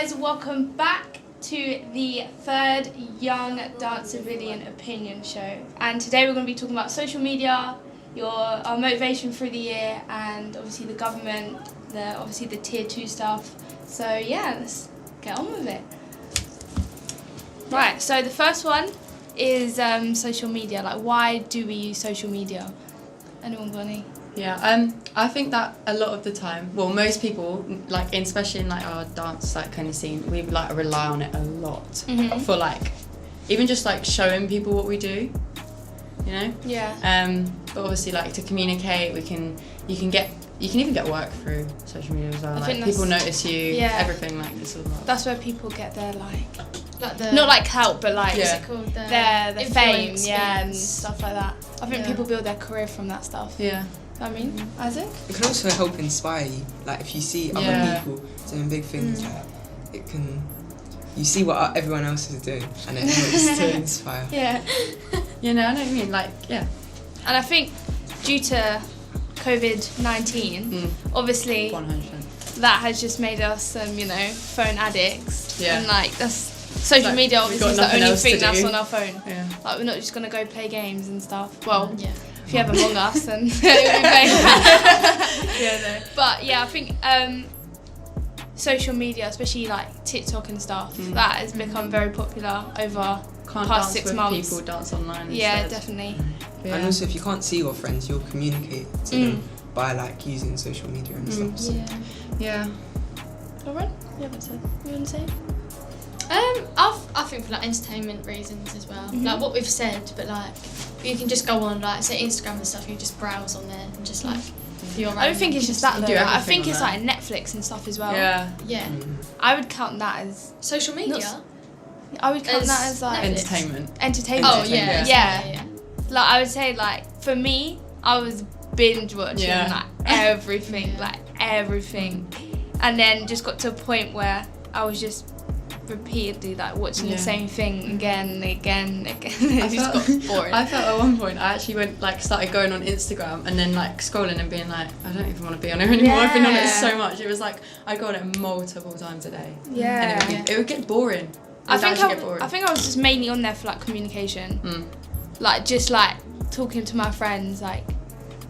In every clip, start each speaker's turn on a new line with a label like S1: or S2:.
S1: guys, welcome back to the third Young Dance Civilian Opinion Show. And today we're going to be talking about social media, our motivation through the year, and obviously the government, the tier 2 stuff. So yeah, let's get on with it. Right, so the first one is social media. Like, why do we use social media? Anyone got any?
S2: Yeah, I think that a lot of the time, well, most people, like, especially in like our dance kind of scene, we like rely on it a lot for like, even just like showing people what we do, you know.
S1: Yeah.
S2: But obviously, like, to communicate, you can even get work through social media as well. Like, people notice you, everything like this sort of lot.
S1: That's where people get their like the
S2: not
S1: like help, but like
S2: what's
S1: it called? The fame, and stuff like that. I think people build their career from that stuff.
S2: Yeah.
S1: I mean, Isaac?
S3: It can also help inspire you. Like, if you see other people doing big things, like, you see what everyone else is doing, and it helps to inspire.
S1: Yeah.
S2: You know, I know what you mean. Like, yeah.
S1: And I think due to COVID-19, obviously
S2: 100%.
S1: that has just made us, phone addicts.
S2: Yeah.
S1: And like that's social media. Obviously, is the only thing that's on our phone.
S2: Yeah.
S1: Like, we're not just gonna go play games and stuff. Well, if you have Among Us, then we'll be playing. But yeah, I think social media, especially like TikTok and stuff, that has become very popular over past 6 months.
S2: People dance online.
S1: Yeah,
S2: instead.
S1: definitely.
S3: Yeah. And also, if you can't see your friends, you'll communicate to them by like using social media and stuff. So.
S2: Yeah.
S1: Lauren, you want to say?
S4: I think for like entertainment reasons as well. Like what we've said, but like you can just go on, like, say Instagram and stuff, you just browse on there and just like
S1: I don't think it's just that though. I think it's
S2: like
S1: like Netflix and stuff as well.
S4: Yeah.
S1: I would count that as
S4: social media.
S1: I would count that as like
S2: entertainment.
S1: Oh
S4: yeah.
S1: Like, I would say, like, for me, I was binge watching like everything, and then just got to a point where I was just repeatedly like watching the same thing again and again. It just got boring.
S2: I felt at one point I actually started going on Instagram and then like scrolling and being like, I don't even want to be on it anymore. I've been on it so much. It was like I go on it multiple times a day.
S1: Yeah.
S2: And it would get boring.
S1: I think I was just mainly on there for like communication. Like just like talking to my friends, like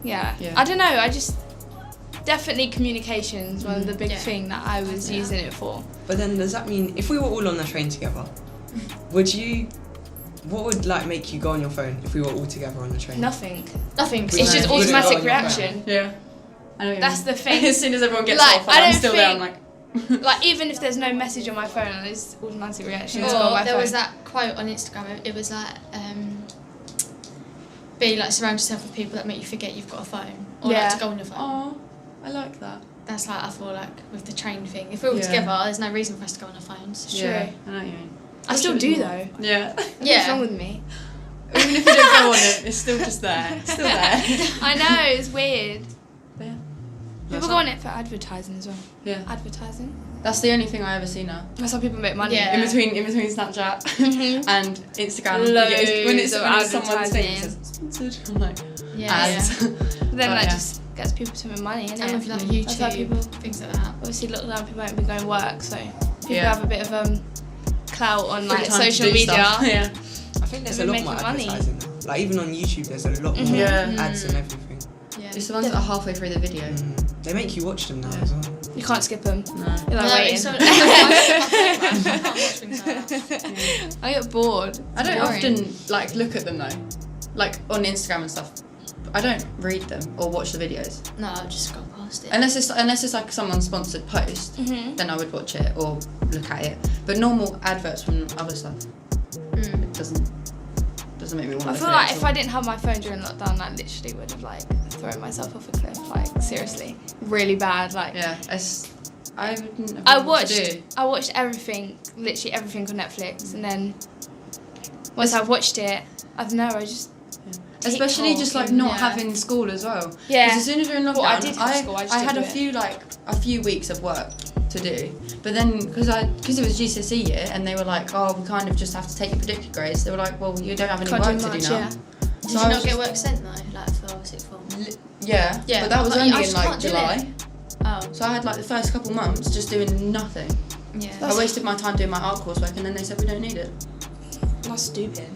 S1: I don't know, I just definitely communication is one of the big thing that I was using it for.
S3: But then does that mean if we were all on the train together, what would like make you go on your phone if we were all together on the train?
S1: Nothing.
S4: It's
S1: just automatic reaction.
S2: Yeah.
S1: That's the thing.
S2: As soon as everyone gets
S1: like,
S2: off, I'm still there. I'm like.
S1: Like, even if there's no message on my phone, it's automatic reaction.
S4: Or there was that quote on Instagram. It was like, surround yourself with people that make you forget you've got a phone, or like to go on your phone.
S2: Oh, I like that.
S4: That's like I feel like with the train thing. If we're all together, there's no reason for us to go on our phones.
S2: Yeah, I know what you mean.
S1: I still do though.
S2: Yeah.
S1: What's wrong with me?
S2: Even if you don't go on it, it's still just there. It's still there.
S1: I know, it's weird.
S2: But yeah.
S1: People go on it for advertising as well.
S2: Yeah.
S1: Advertising.
S2: That's the only thing I ever see now.
S1: That's how people make money.
S4: Yeah.
S2: In between Snapchat and Instagram.
S1: Loads
S2: when it's
S1: of
S2: someone's thing, it says sponsored. I'm like, ads.
S1: Then that just gets people to make money, innit?
S4: And with like YouTube,
S1: that's why people,
S4: things like that.
S1: Obviously, lockdown, people won't be going to work, so people have a bit of clout on like social media.
S2: Yeah.
S3: I think there's a lot more advertising now. Like, even on YouTube, there's a lot more ads and everything.
S4: Yeah.
S2: It's the ones that are halfway through the video.
S3: They make you watch them now as well.
S1: You can't skip them.
S2: No.
S1: You're like waiting.
S4: I can't watch things like that.
S1: I get bored.
S2: I don't often like look at them though, like on Instagram and stuff. I don't read them or watch the videos.
S4: No, I'll just scroll past it.
S2: Unless it's like someone's sponsored post, then I would watch it or look at it. But normal adverts from other stuff, it doesn't make me want to.
S1: I feel like if I didn't have my phone during lockdown, I literally would have like thrown myself off a cliff. Like, seriously, really bad. Like,
S2: I wouldn't have
S1: I watched everything, literally everything on Netflix, and then once I've watched it, I don't know, I just.
S2: Especially just like not having school as well.
S1: Yeah.
S2: Because as soon as you're in lockdown,
S1: I did have school.
S2: I had a few weeks of work to do, but then because it was GCSE year and they were like, oh, we kind of just have to take your predicted grades. They were like, well, you don't have any work to do now.
S1: Yeah.
S4: Did you not get work sent though, like for sixth form?
S2: Yeah, but that was only in like July.
S4: Oh.
S2: So I had like the first couple months just doing nothing.
S4: Yeah.
S2: I wasted my time doing my art coursework, and then they said we don't need it.
S1: That's stupid.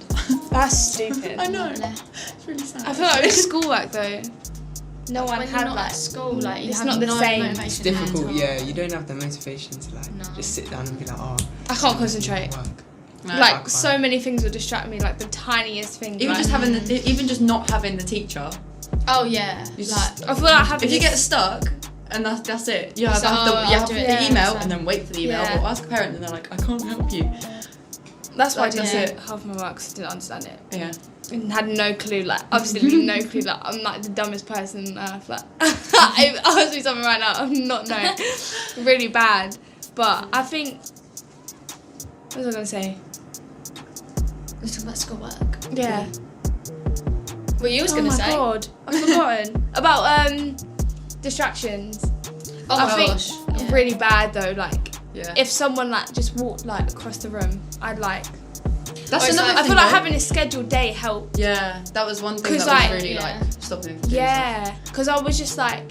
S1: That's stupid.
S2: I know.
S4: Yeah.
S2: It's really sad.
S1: I feel like with schoolwork though, no one
S4: When you're
S1: had
S4: not
S1: like.
S4: at school, like you
S1: it's
S4: have
S1: not the
S4: no
S1: same.
S4: motivation
S3: It's difficult,
S4: at all.
S3: yeah. You don't have the motivation to like
S4: No.
S3: just sit down and be like, oh.
S1: I can't concentrate.
S3: work.
S2: No.
S3: I
S1: Like
S3: can't.
S1: so many things will distract me, like the tiniest thing.
S2: Even
S1: like,
S2: just even just not having the teacher.
S4: Oh yeah.
S2: You
S4: Like
S1: I feel like having
S2: If you
S1: this-
S2: get stuck, and that's it. You have,
S4: So,
S2: you
S4: I'll
S2: have
S4: do
S2: the
S4: it.
S2: email
S4: Yeah.
S2: and then wait for the email,
S1: Yeah.
S2: or ask a parent and they're like, I can't help you.
S1: that's why I
S2: like,
S1: didn't
S2: that's
S1: do
S2: it.
S1: half my work 'cause I didn't understand it.
S2: Yeah.
S1: And had no clue, like absolutely no clue. Like I'm like the dumbest person on earth. Like if I ask me something right now, I'm not knowing. Really bad. But I think what was I gonna say?
S4: we're talking about schoolwork.
S1: Yeah.
S4: What you was
S1: Oh
S4: gonna
S1: my
S4: say?
S1: god, I've forgotten about distractions.
S4: Oh
S1: I
S4: my
S1: think
S4: gosh. Yeah.
S1: really bad though. Like
S2: Yeah.
S1: if someone like just walked like across the room, I'd like.
S2: That's
S4: it's
S2: another
S4: like-
S1: I
S2: thing.
S1: feel like
S2: though.
S1: having a scheduled day helped.
S2: Yeah, that was one thing
S1: 'Cause,
S2: that was
S1: like-
S2: really
S4: Yeah.
S2: like stopping me from doing
S1: Yeah, because I was just like,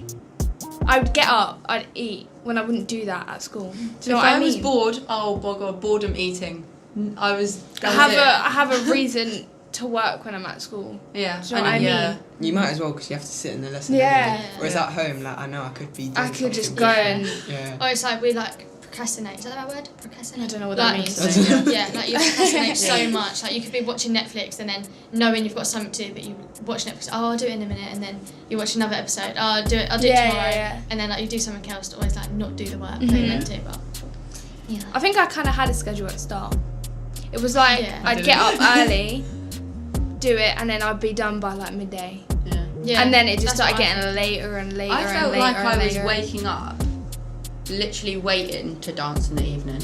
S1: I would get up, I'd eat when I wouldn't do that at school. Do you know
S2: stuff. If
S1: what I mean?
S2: was bored, oh my god, boredom eating. I was.
S1: I have a reason to work when I'm at school.
S2: Yeah.
S1: Do you know what I
S2: yeah.
S1: mean?
S3: You might as well because you have to sit in the lesson.
S1: Yeah.
S3: anyway.
S4: Yeah.
S3: Whereas
S2: Yeah.
S3: at home, like I know I could be. Doing
S1: I could just
S3: something
S1: go
S3: different.
S1: and
S3: Yeah.
S4: Oh, it's like we like procrastinate. Is that the right word? Procrastinate.
S1: I don't know what
S4: Like,
S1: that means.
S3: I don't know.
S4: Yeah, like you procrastinate so
S2: Yeah.
S4: much. Like you could be watching Netflix and then knowing you've got something to do, but you watch Netflix. Oh, I'll do it in a minute, and then you watch another episode. Oh, I'll do it
S1: Yeah,
S4: tomorrow.
S1: yeah.
S4: And then like you do something else to always like not do the work that you're meant to. But yeah.
S1: I think I kind of had a schedule at the start. It was like
S4: Yeah.
S1: I'd get up early, do it, and then I'd be done by like midday.
S2: Yeah.
S4: Yeah.
S1: And then it just
S4: that's what
S1: started
S4: I
S1: getting later and later
S2: I
S1: and
S2: felt
S1: later
S2: like
S1: and
S2: I was
S1: later.
S2: waking up, literally waiting to dance in the evening.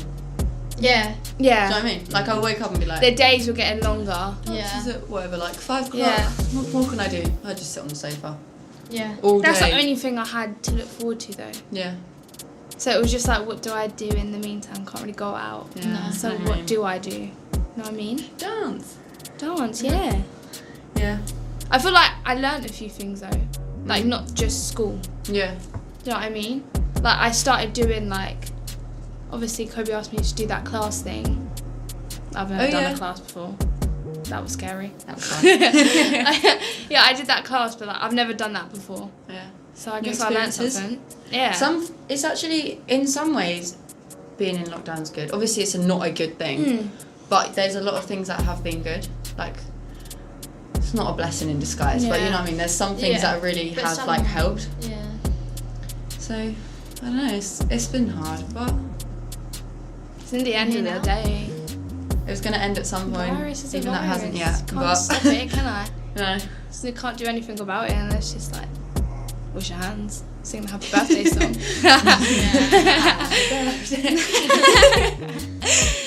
S4: Yeah.
S2: Do you know
S1: Yeah.
S2: what I mean? Like I wake up and be like,
S1: The days were getting longer.
S2: oh,
S4: Yeah.
S2: this is it, whatever, like 5 o'clock.
S1: Yeah.
S2: What more can I do? I just sit on the sofa
S4: Yeah.
S2: all
S1: That's
S2: day.
S1: the only thing I had to look forward to though.
S2: Yeah.
S1: So it was just like, what do I do in the meantime? Can't really go out.
S2: Yeah.
S4: No.
S1: So
S2: I know
S1: what
S2: you
S1: do I do? You know what I mean?
S2: mean. Dance.
S1: Dance, yeah.
S2: Yeah.
S1: I feel like I learned a few things though. Like not just school.
S2: Yeah.
S1: Do you know what I mean? Like I started doing like, obviously Kobe asked me to do that class thing. I've never
S2: Oh,
S1: done
S2: yeah.
S1: a class before. That was scary.
S2: That was fun.
S1: Yeah, I did that class, but like, I've never done that before.
S2: Yeah.
S1: So I
S2: New
S1: guess I learned
S2: experiences.
S1: something. Yeah.
S2: It's actually in some ways being in lockdown is good. Obviously, it's not a good thing,
S1: Mm.
S2: but there's a lot of things that have been good. Like it's not a blessing in disguise, but you
S1: Yeah.
S2: know what I mean. There's some things
S4: Yeah.
S2: that really
S4: But
S2: have
S4: some-
S2: like helped.
S4: Yeah.
S2: So I don't know. It's been hard, but
S1: It's in the end of
S4: Yeah.
S1: the day.
S2: it was gonna end at some
S1: The
S2: point.
S1: virus is a
S2: even though it
S1: virus.
S2: hasn't yet.
S1: Can't
S2: But
S1: stop it, can I?
S2: no.
S1: So you can't do anything about it unless just like wash your hands, sing the happy birthday song.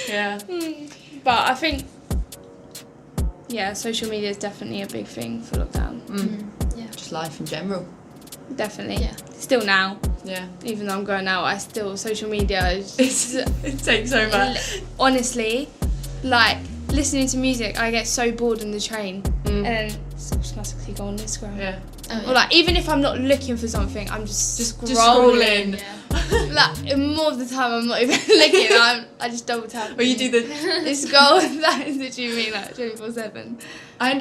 S2: Yeah.
S1: But I think, yeah, social media is definitely a big thing for lockdown.
S4: Yeah.
S2: Just life in general.
S1: Definitely.
S4: Yeah.
S1: Still now,
S2: Yeah.
S1: even though I'm going out, I still, social media is
S2: It takes over.
S1: honestly, like listening to music, I get so bored in the train, and
S2: Mm.
S1: then just classically go on Instagram.
S2: Yeah.
S4: Oh, yeah.
S1: Or like even if I'm not looking for something, I'm just scrolling.
S2: scrolling.
S4: Yeah.
S1: Like more of the time, I'm not even looking. I just double tap.
S2: Or you do the.
S1: scroll. That is literally me, like 24/7.
S2: I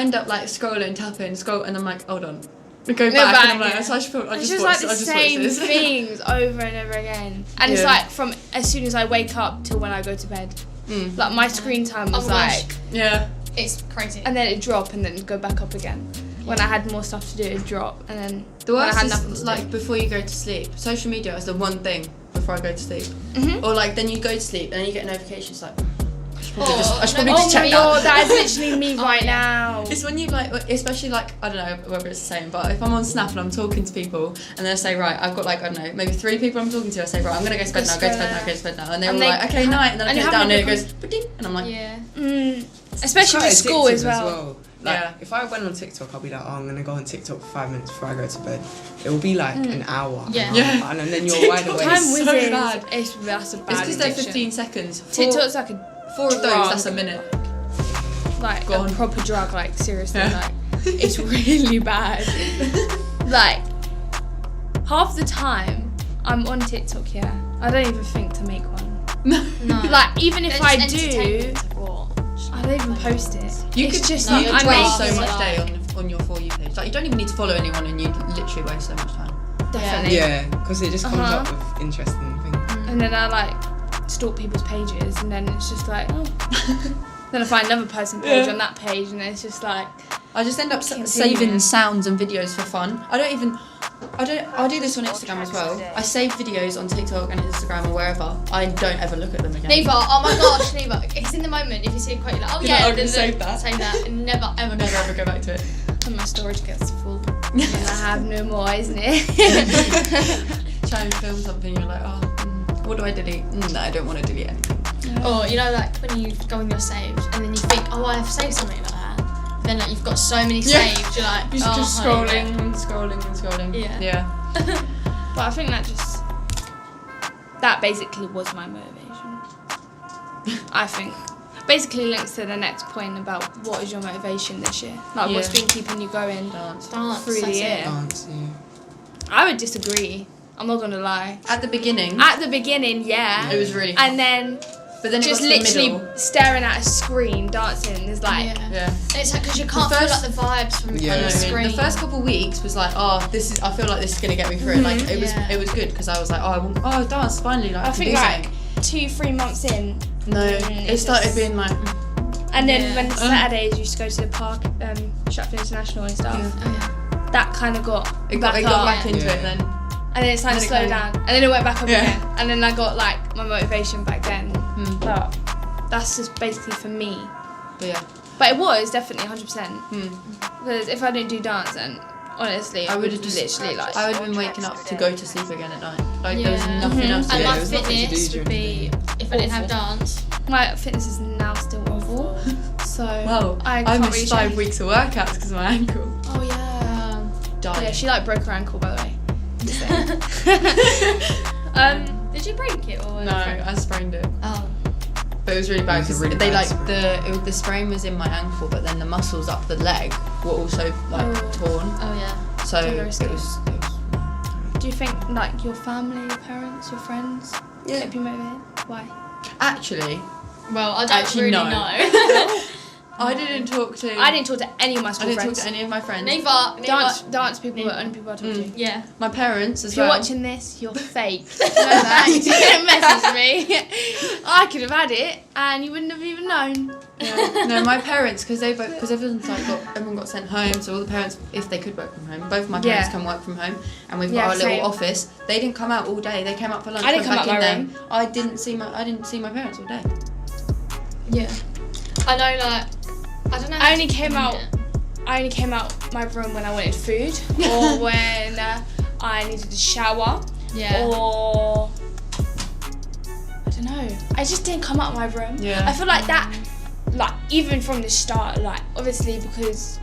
S2: end up like scrolling, tapping, scroll, and I'm like, hold on. I go
S1: Go
S2: back,
S1: back,
S2: and I'm like,
S1: yeah.
S2: so I just
S1: It's
S2: just
S1: just
S2: watched,
S1: like the
S2: I just
S1: same
S2: watched this.
S1: things over and over again, and it's
S2: Yeah.
S1: like from as soon as I wake up till when I go to bed.
S2: Mm.
S1: Like my screen time was
S4: Oh my gosh.
S1: like,
S2: Yeah.
S4: It's crazy.
S1: and then it drop and then go back up again. When I had more stuff to do, it'd drop, and then
S2: The
S1: when I
S2: worst
S1: had nothing
S2: is
S1: to
S2: like
S1: do.
S2: before you go to sleep. Social media is the one thing before I go to sleep.
S1: Mhm.
S2: Or like then you go to sleep and then you get notifications like, I should probably
S4: Oh,
S2: just
S4: no,
S2: just
S1: Oh
S2: check
S1: my
S2: that.
S1: god, that is literally me
S4: Oh,
S1: right
S4: yeah.
S1: now.
S2: It's when you like, especially like, I don't know whether it's the same, but if I'm on Snap and I'm talking to people and then I say, right, I've got like, I don't know, maybe 3 people I'm talking to, I say, right, I'm going to go to bed now, go to bed now, go to bed now. And they're
S1: And
S2: all
S1: they
S2: like, okay, night. And then I
S1: and
S2: put
S1: you
S2: it down and
S1: haven't
S2: it goes, ba-ding, and I'm like,
S4: Yeah.
S1: Especially with
S3: It's quite
S1: school
S3: addictive
S1: as well.
S3: Like,
S2: Yeah.
S3: if I went on TikTok, I'll be like, oh, I'm gonna go on TikTok for 5 minutes before I go to bed. It will be like an hour.
S4: Yeah.
S2: Yeah.
S3: And then you're wide
S2: TikTok
S3: awake.
S1: Time
S2: so
S1: whizzes.
S2: bad.
S1: That's a bad
S2: it's because they're
S1: addiction.
S2: 15 seconds.
S1: TikTok's like a
S2: 4 of those,
S1: drug.
S2: that's a minute.
S1: like
S2: Go
S1: a
S2: on.
S1: proper drug. Like seriously,
S2: Yeah.
S1: like it's really bad. Like half the time I'm on TikTok. Yeah, I don't even think to make one.
S4: No.
S1: Like even if
S4: They're
S1: I
S4: just
S1: do,
S4: entertainment to watch.
S1: I don't even post it.
S2: You
S1: It's
S2: could
S1: just
S2: you
S4: No,
S2: could
S4: you're
S2: waste so
S4: wasting
S2: much day
S4: like-
S2: on your For You page. Like you don't even need to follow anyone, and you literally waste so much time.
S1: Definitely.
S3: Yeah, because it just comes
S1: Uh-huh.
S3: up with interesting things.
S1: And then I like stalk people's pages, and then it's just like, oh. Then I find another person page on that page, and it's just like,
S2: I just end up
S1: Continue.
S2: saving sounds and videos for fun. I do this on Instagram as well. I save videos on TikTok and Instagram or wherever. I don't ever look at them again.
S4: Neither. Oh my gosh, neither. It's in the moment. If you see a quote, you're like, oh
S2: You're
S4: yeah,
S2: like, I'm gonna
S4: then
S2: save that.
S4: Save that, and never ever go
S2: Never
S4: back.
S2: ever go back to it.
S1: when my storage gets full, and I have no more, isn't it?
S2: Try and film something, you're like, oh, what do I delete? No, I don't want to delete anything.
S4: Or you know, like when you go on your saves, and then you think, oh, I have saved something like that. Then like you've got so many
S2: Yeah.
S4: saved, you're like,
S2: You're
S4: oh,
S2: just
S4: honey,
S2: scrolling and scrolling and scrolling.
S4: Yeah.
S1: But I think that basically was my motivation. I think. Basically links to the next point about what is your motivation this year. Like what's
S2: Yeah.
S1: been keeping you going
S2: Dance.
S4: Dance
S1: through the
S4: that's
S1: year.
S4: it.
S3: Dance, yeah.
S1: I would disagree. I'm not gonna lie.
S2: At the beginning,
S1: At the beginning, yeah.
S2: it was really
S1: And then
S2: but then it
S1: just
S2: got to the
S1: literally
S2: middle.
S1: staring at a screen dancing is like
S4: Yeah.
S2: Yeah.
S4: And it's like because you can't
S2: The
S4: feel
S2: first-
S4: like the vibes from
S3: Yeah.
S4: on
S2: I
S4: the
S2: know,
S4: screen.
S2: the first couple of weeks was like, oh, I feel like this is gonna get me through it. Like it was,
S4: Yeah.
S2: it was good because I was like, oh, dance finally. Like I,
S1: I
S2: can
S1: think
S2: do
S1: like
S2: something.
S1: 2-3 months in.
S2: No,
S1: Mm,
S2: it started
S1: just-
S2: being like,
S1: And then
S4: Yeah.
S1: when Saturdays used to go to the park, Stratford International and stuff.
S2: Yeah.
S4: Oh yeah.
S1: That kind of got
S2: it
S1: back
S2: got
S1: up.
S2: back into
S3: Yeah.
S2: it then.
S1: And then it started to
S2: Then
S1: slow
S2: it
S1: down. And then it went back up
S2: Yeah.
S1: again. And then I got like my motivation back then.
S2: Mm.
S1: But that's just basically for me.
S2: But yeah,
S1: But it was definitely 100%.
S2: mm.
S1: Because if I didn't do dance, then honestly,
S2: I
S1: I
S2: would
S1: would
S2: have just
S1: literally like.
S2: I would have been waking up to go to sleep again at night. Like there was
S4: Yeah.
S2: nothing
S1: Mhm.
S2: else to
S4: And
S2: do.
S4: my
S3: there was nothing to do
S4: fitness would
S3: during
S4: be
S3: the
S4: if I didn't have
S1: Awful.
S4: dance.
S1: My fitness is now still awful. So
S2: Well,
S1: I
S2: I
S1: can't
S2: missed
S1: really
S2: 5
S1: change.
S2: weeks of workouts because of my ankle.
S1: Oh yeah.
S2: Died.
S1: Yeah, she like broke her ankle by the way.
S4: Did you break it or?
S2: No, I sprained it.
S4: Oh.
S2: But it was really bad
S3: It was a
S2: because
S3: really
S2: they
S3: bad
S2: like the sprain was in my ankle, but then the muscles up the leg were also like
S1: Oh.
S2: torn.
S4: Oh yeah.
S2: So
S1: Really
S2: it
S1: risky.
S2: was
S1: Do you think like your family, your parents, your friends
S2: Yeah.
S1: keep you motivated? Why?
S2: actually
S4: Well, I don't
S2: Actually,
S4: really
S2: no.
S4: know.
S2: I didn't talk to
S1: I didn't talk to any of my
S2: I
S1: school
S2: didn't talk
S1: friends.
S2: to any of my friends.
S4: Neither.
S1: Dance people are the only people I talk to.
S4: Yeah.
S2: My parents as
S1: If you're
S2: well.
S1: watching this, you're fake. You know that? You didn't message me. I could have had it, and you wouldn't have even known.
S2: Yeah. No, my parents because everyone's like everyone got sent home, so all the parents, if they could work from home, both of my parents
S1: Yeah.
S2: can work from home, and we've
S1: Yeah,
S2: got our little
S1: same.
S2: office. They didn't come out all day. They came out for lunch.
S1: I didn't
S2: went
S1: come
S2: back
S1: out my
S2: in
S1: room.
S2: there. I didn't see my parents all day.
S4: Yeah. I know, like, I don't know.
S1: I only came out. I only came out my room when I wanted food, or when I needed a shower,
S4: Yeah.
S1: or I don't know. I just didn't come out my room.
S2: Yeah.
S1: I feel like that, like even from the start, like obviously because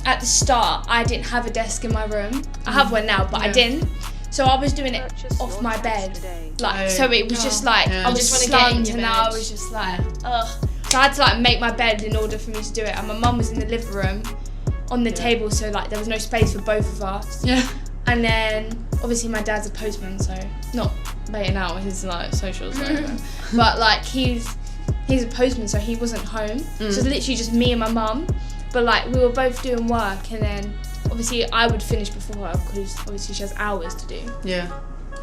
S1: at the start I didn't have a desk in my room. I have one now, but I
S2: Yeah.
S1: didn't. So I was doing it off my bed, like so it was just like
S2: Yeah.
S1: I
S2: You
S1: was
S4: just wanna get in
S1: slumped
S4: your
S1: and
S4: bed.
S1: I was just like ugh. So I had to like make my bed in order for me to do it. And my mum was in the living room, on the table, so like there was no space for both of us.
S2: Yeah.
S1: And then obviously my dad's a postman, so not laying out his like socials, or whatever. But like he's a postman, so he wasn't home. So it's literally just me and my mum. But like we were both doing work, and then obviously I would finish before her because obviously she has hours to do.
S2: Yeah.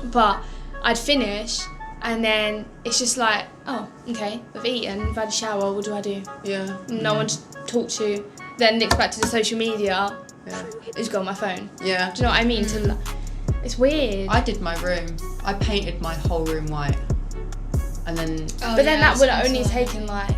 S1: But I'd finish, and then it's just like, oh, okay, we've eaten, we've had a shower, what do I do?
S2: Yeah.
S1: No one to talk to. Then next back to the social media,
S2: Yeah.
S1: is go on my phone.
S2: Yeah.
S1: Do you know what I mean? It's weird.
S2: I did my room. I painted my whole room white, and then
S4: Oh,
S1: But then
S4: yeah,
S1: that would have
S4: sounds
S1: only
S4: like-
S1: taken like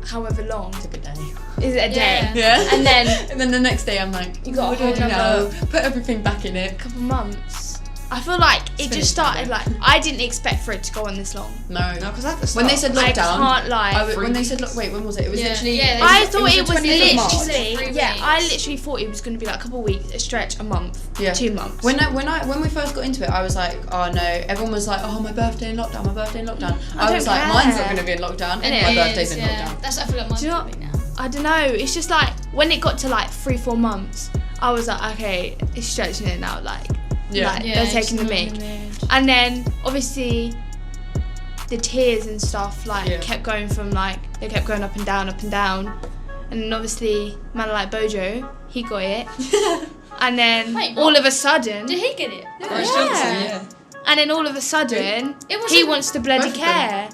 S1: however long?
S2: took a day.
S1: Is it a day?
S4: Yeah.
S2: Yeah.
S1: And then
S2: and then the next day I'm like,
S1: You got
S2: what
S1: a
S2: do I do
S1: whole
S2: now?
S1: nother-
S2: Put everything back in it.
S1: a couple months. I feel like it
S2: finished
S1: just started
S2: now.
S1: like I didn't expect for it to go on this long.
S2: No.
S3: No, because at the
S2: When
S3: start,
S2: they said
S1: I
S2: lockdown,
S1: can't lie.
S2: when they said wait, when was it? It was
S4: Yeah.
S2: literally.
S4: Yeah,
S1: I
S2: it
S1: thought
S2: was
S1: it
S2: the
S1: was
S2: 20th of March.
S1: literally
S4: 3
S1: yeah. I
S4: weeks.
S1: literally thought it was going to be like a couple of weeks, a stretch, a month,
S2: Yeah.
S1: 2 months.
S2: When we first got into it, I was like, oh no. Everyone was like, oh my birthday in lockdown, my birthday in lockdown. I was
S1: don't
S2: like,
S1: care.
S2: mine's not going to be in lockdown.
S1: Innit?
S2: My
S1: It
S2: birthday's
S4: is,
S2: in
S4: yeah.
S2: lockdown.
S4: That's what I feel like mine's
S1: Do you know
S4: probably now.
S1: I don't know. It's just like when it got to like 3-4 months, I was like, okay, it's stretching it now. Like,
S2: Yeah.
S1: like
S4: Yeah,
S1: they're
S4: it's
S1: taking the
S4: not
S1: mic.
S4: in the mood.
S1: And then obviously the tiers and stuff
S2: Yeah.
S1: kept going from they kept going up and down, and then obviously man like Bojo, he got it, and then
S4: Wait,
S1: all
S4: what?
S1: of a sudden,
S4: Did he get it?
S3: Boris
S1: Yeah.
S3: Johnson, yeah.
S1: and then all of a sudden,
S4: It was
S1: he wants to bloody
S2: both of them.
S1: care.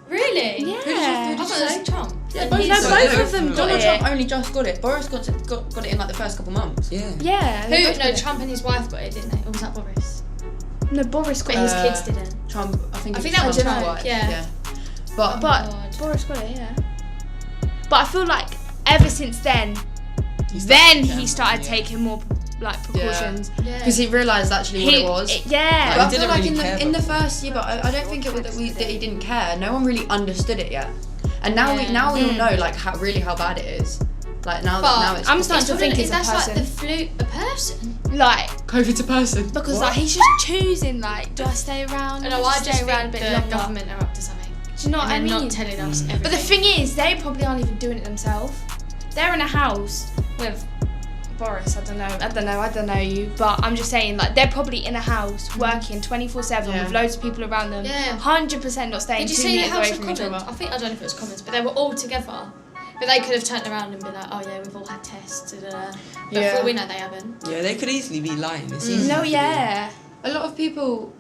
S4: Really?
S1: Yeah.
S4: I thought it was Trump.
S2: Yeah,
S1: No,
S2: both
S1: both of them got
S2: Donald
S1: it.
S2: Trump only just got it. Boris got it in like the first couple months.
S3: Yeah.
S1: Yeah. they both
S4: Who?
S1: got
S4: No,
S1: it.
S4: Trump and his wife got it, didn't they? Or was that Boris?
S1: No, Boris got
S4: But his
S1: it.
S4: kids didn't.
S2: Trump, I think.
S4: I
S2: it
S4: think that was
S2: Trump's
S4: Trump,
S2: wife,
S4: yeah.
S2: But
S1: But
S4: God.
S1: Boris got it, yeah. But I feel like ever since then,
S3: He
S1: he started
S3: yeah.
S1: taking more precautions.
S4: Yeah.
S2: because he realised actually what it was.
S1: Yeah.
S2: But I
S3: He
S2: feel
S3: didn't
S2: like
S3: really care
S2: in the
S3: about
S2: first year, but I don't think it was that he didn't care. No one really understood it yet, and now
S4: Yeah.
S2: we all know like how bad it is. Like now it's
S1: I'm starting to think
S4: Is
S1: it's a
S4: that's
S1: person.
S4: like the flu, a person?
S1: Like,
S2: COVID's a person.
S1: because
S3: What?
S1: like he's just choosing do I stay around?
S4: No,
S1: or
S4: I
S1: stay
S4: just
S1: around
S4: think
S1: a bit
S4: the
S1: longer?
S4: government are up to something.
S1: Do you know what I
S4: and
S1: mean?
S4: they're not telling us everything.
S1: But the thing is, they probably aren't even doing it themselves. They're in a house with Boris. I don't know you, but I'm just saying, like, they're probably in a house working 24/7
S2: Yeah.
S1: with loads of people around them.
S4: Yeah.
S1: 100% not staying
S4: Did you
S1: 2
S4: see the
S1: minutes
S4: House
S1: away
S4: of
S1: from each
S4: Commons?
S1: other.
S4: I don't know if it was Commons, but they were all together. But they could have turned around and been like, oh yeah, we've all had tests. But
S2: Yeah.
S4: for all we know, they haven't.
S3: Yeah, they could easily be lying. It's easy
S1: No,
S3: to do.
S1: yeah.
S2: A lot of people,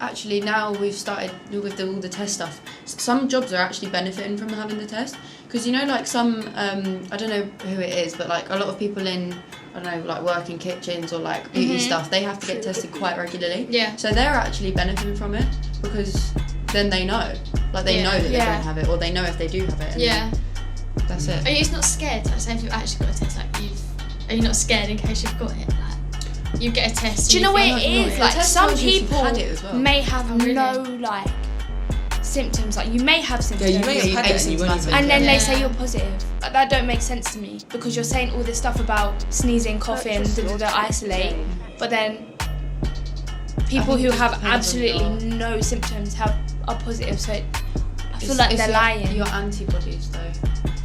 S2: actually, now we've started with all the test stuff. Some jobs are actually benefiting from having the test because like some I don't know who it is, but like a lot of people in I don't know like work in kitchens or like beauty stuff, they have to get tested quite regularly.
S4: Yeah.
S2: So they're actually benefiting from it because then they know, like they
S4: Yeah.
S2: know that they
S1: Yeah.
S2: don't have it, or they know if they do have it. And
S4: Yeah.
S2: That's it.
S4: Are you not scared? Like, say if you've actually got a test, are you not scared in case you've got it? Like, you get a test.
S1: Do you know
S4: what
S1: what it is?
S2: The
S1: Like,
S2: test
S1: some
S2: tells you if you've
S1: people
S2: had it as well.
S1: may have
S4: Oh, really?
S1: no like symptoms. Like, you may have
S3: Yeah,
S1: symptoms.
S3: you may have had it and you won't even
S1: And then
S3: know.
S1: they
S4: Yeah.
S1: say you're positive. But that don't make sense to me because you're saying all this stuff about sneezing, coughing, isolate, but then people
S2: think
S1: who
S2: it
S1: have
S2: depends on
S1: absolutely no symptoms are positive. So I feel
S2: It's-
S1: like
S2: it's
S1: they're lying.
S2: Your antibodies though.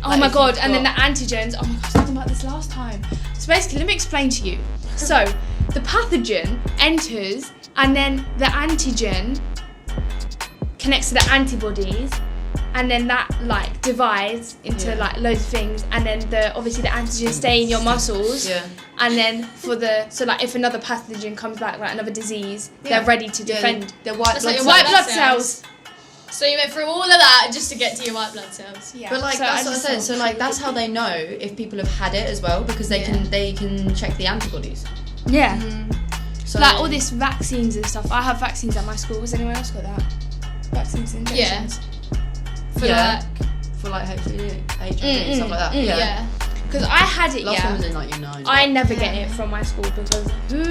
S1: Oh
S2: Like,
S1: my
S2: if
S1: god!
S2: you've
S1: And then the
S2: got-
S1: antigens. Oh my god! I was talking about this last time. So basically, let me explain to you. So the pathogen enters, and then the antigen connects to the antibodies, and then that like divides into
S2: Yeah.
S1: like loads of things, and then obviously the antigens stay in your muscles,
S2: Yeah.
S1: and then so like if another pathogen comes back, like another disease,
S2: Yeah.
S1: they're ready to defend.
S2: The white
S4: That's
S2: blood
S4: like your
S2: cells.
S1: White blood cells.
S4: So you went through all of that just to get to your white blood cells.
S1: Yeah.
S2: But like
S1: So
S2: that's what I
S1: just
S2: said.
S1: thought-
S2: So like that's how they know if people have had it as well because they can check the antibodies.
S1: Yeah.
S2: So
S1: Like all this vaccines and stuff. I have vaccines at my school. Has anyone else got that? Vaccines and injections.
S4: For
S2: Yeah. for like HIV and stuff like that.
S4: like,
S2: Yeah.
S4: yeah.
S1: Because I had it,
S2: Last one was
S1: yeah.
S2: in like year 9.
S1: I never get it from my school because who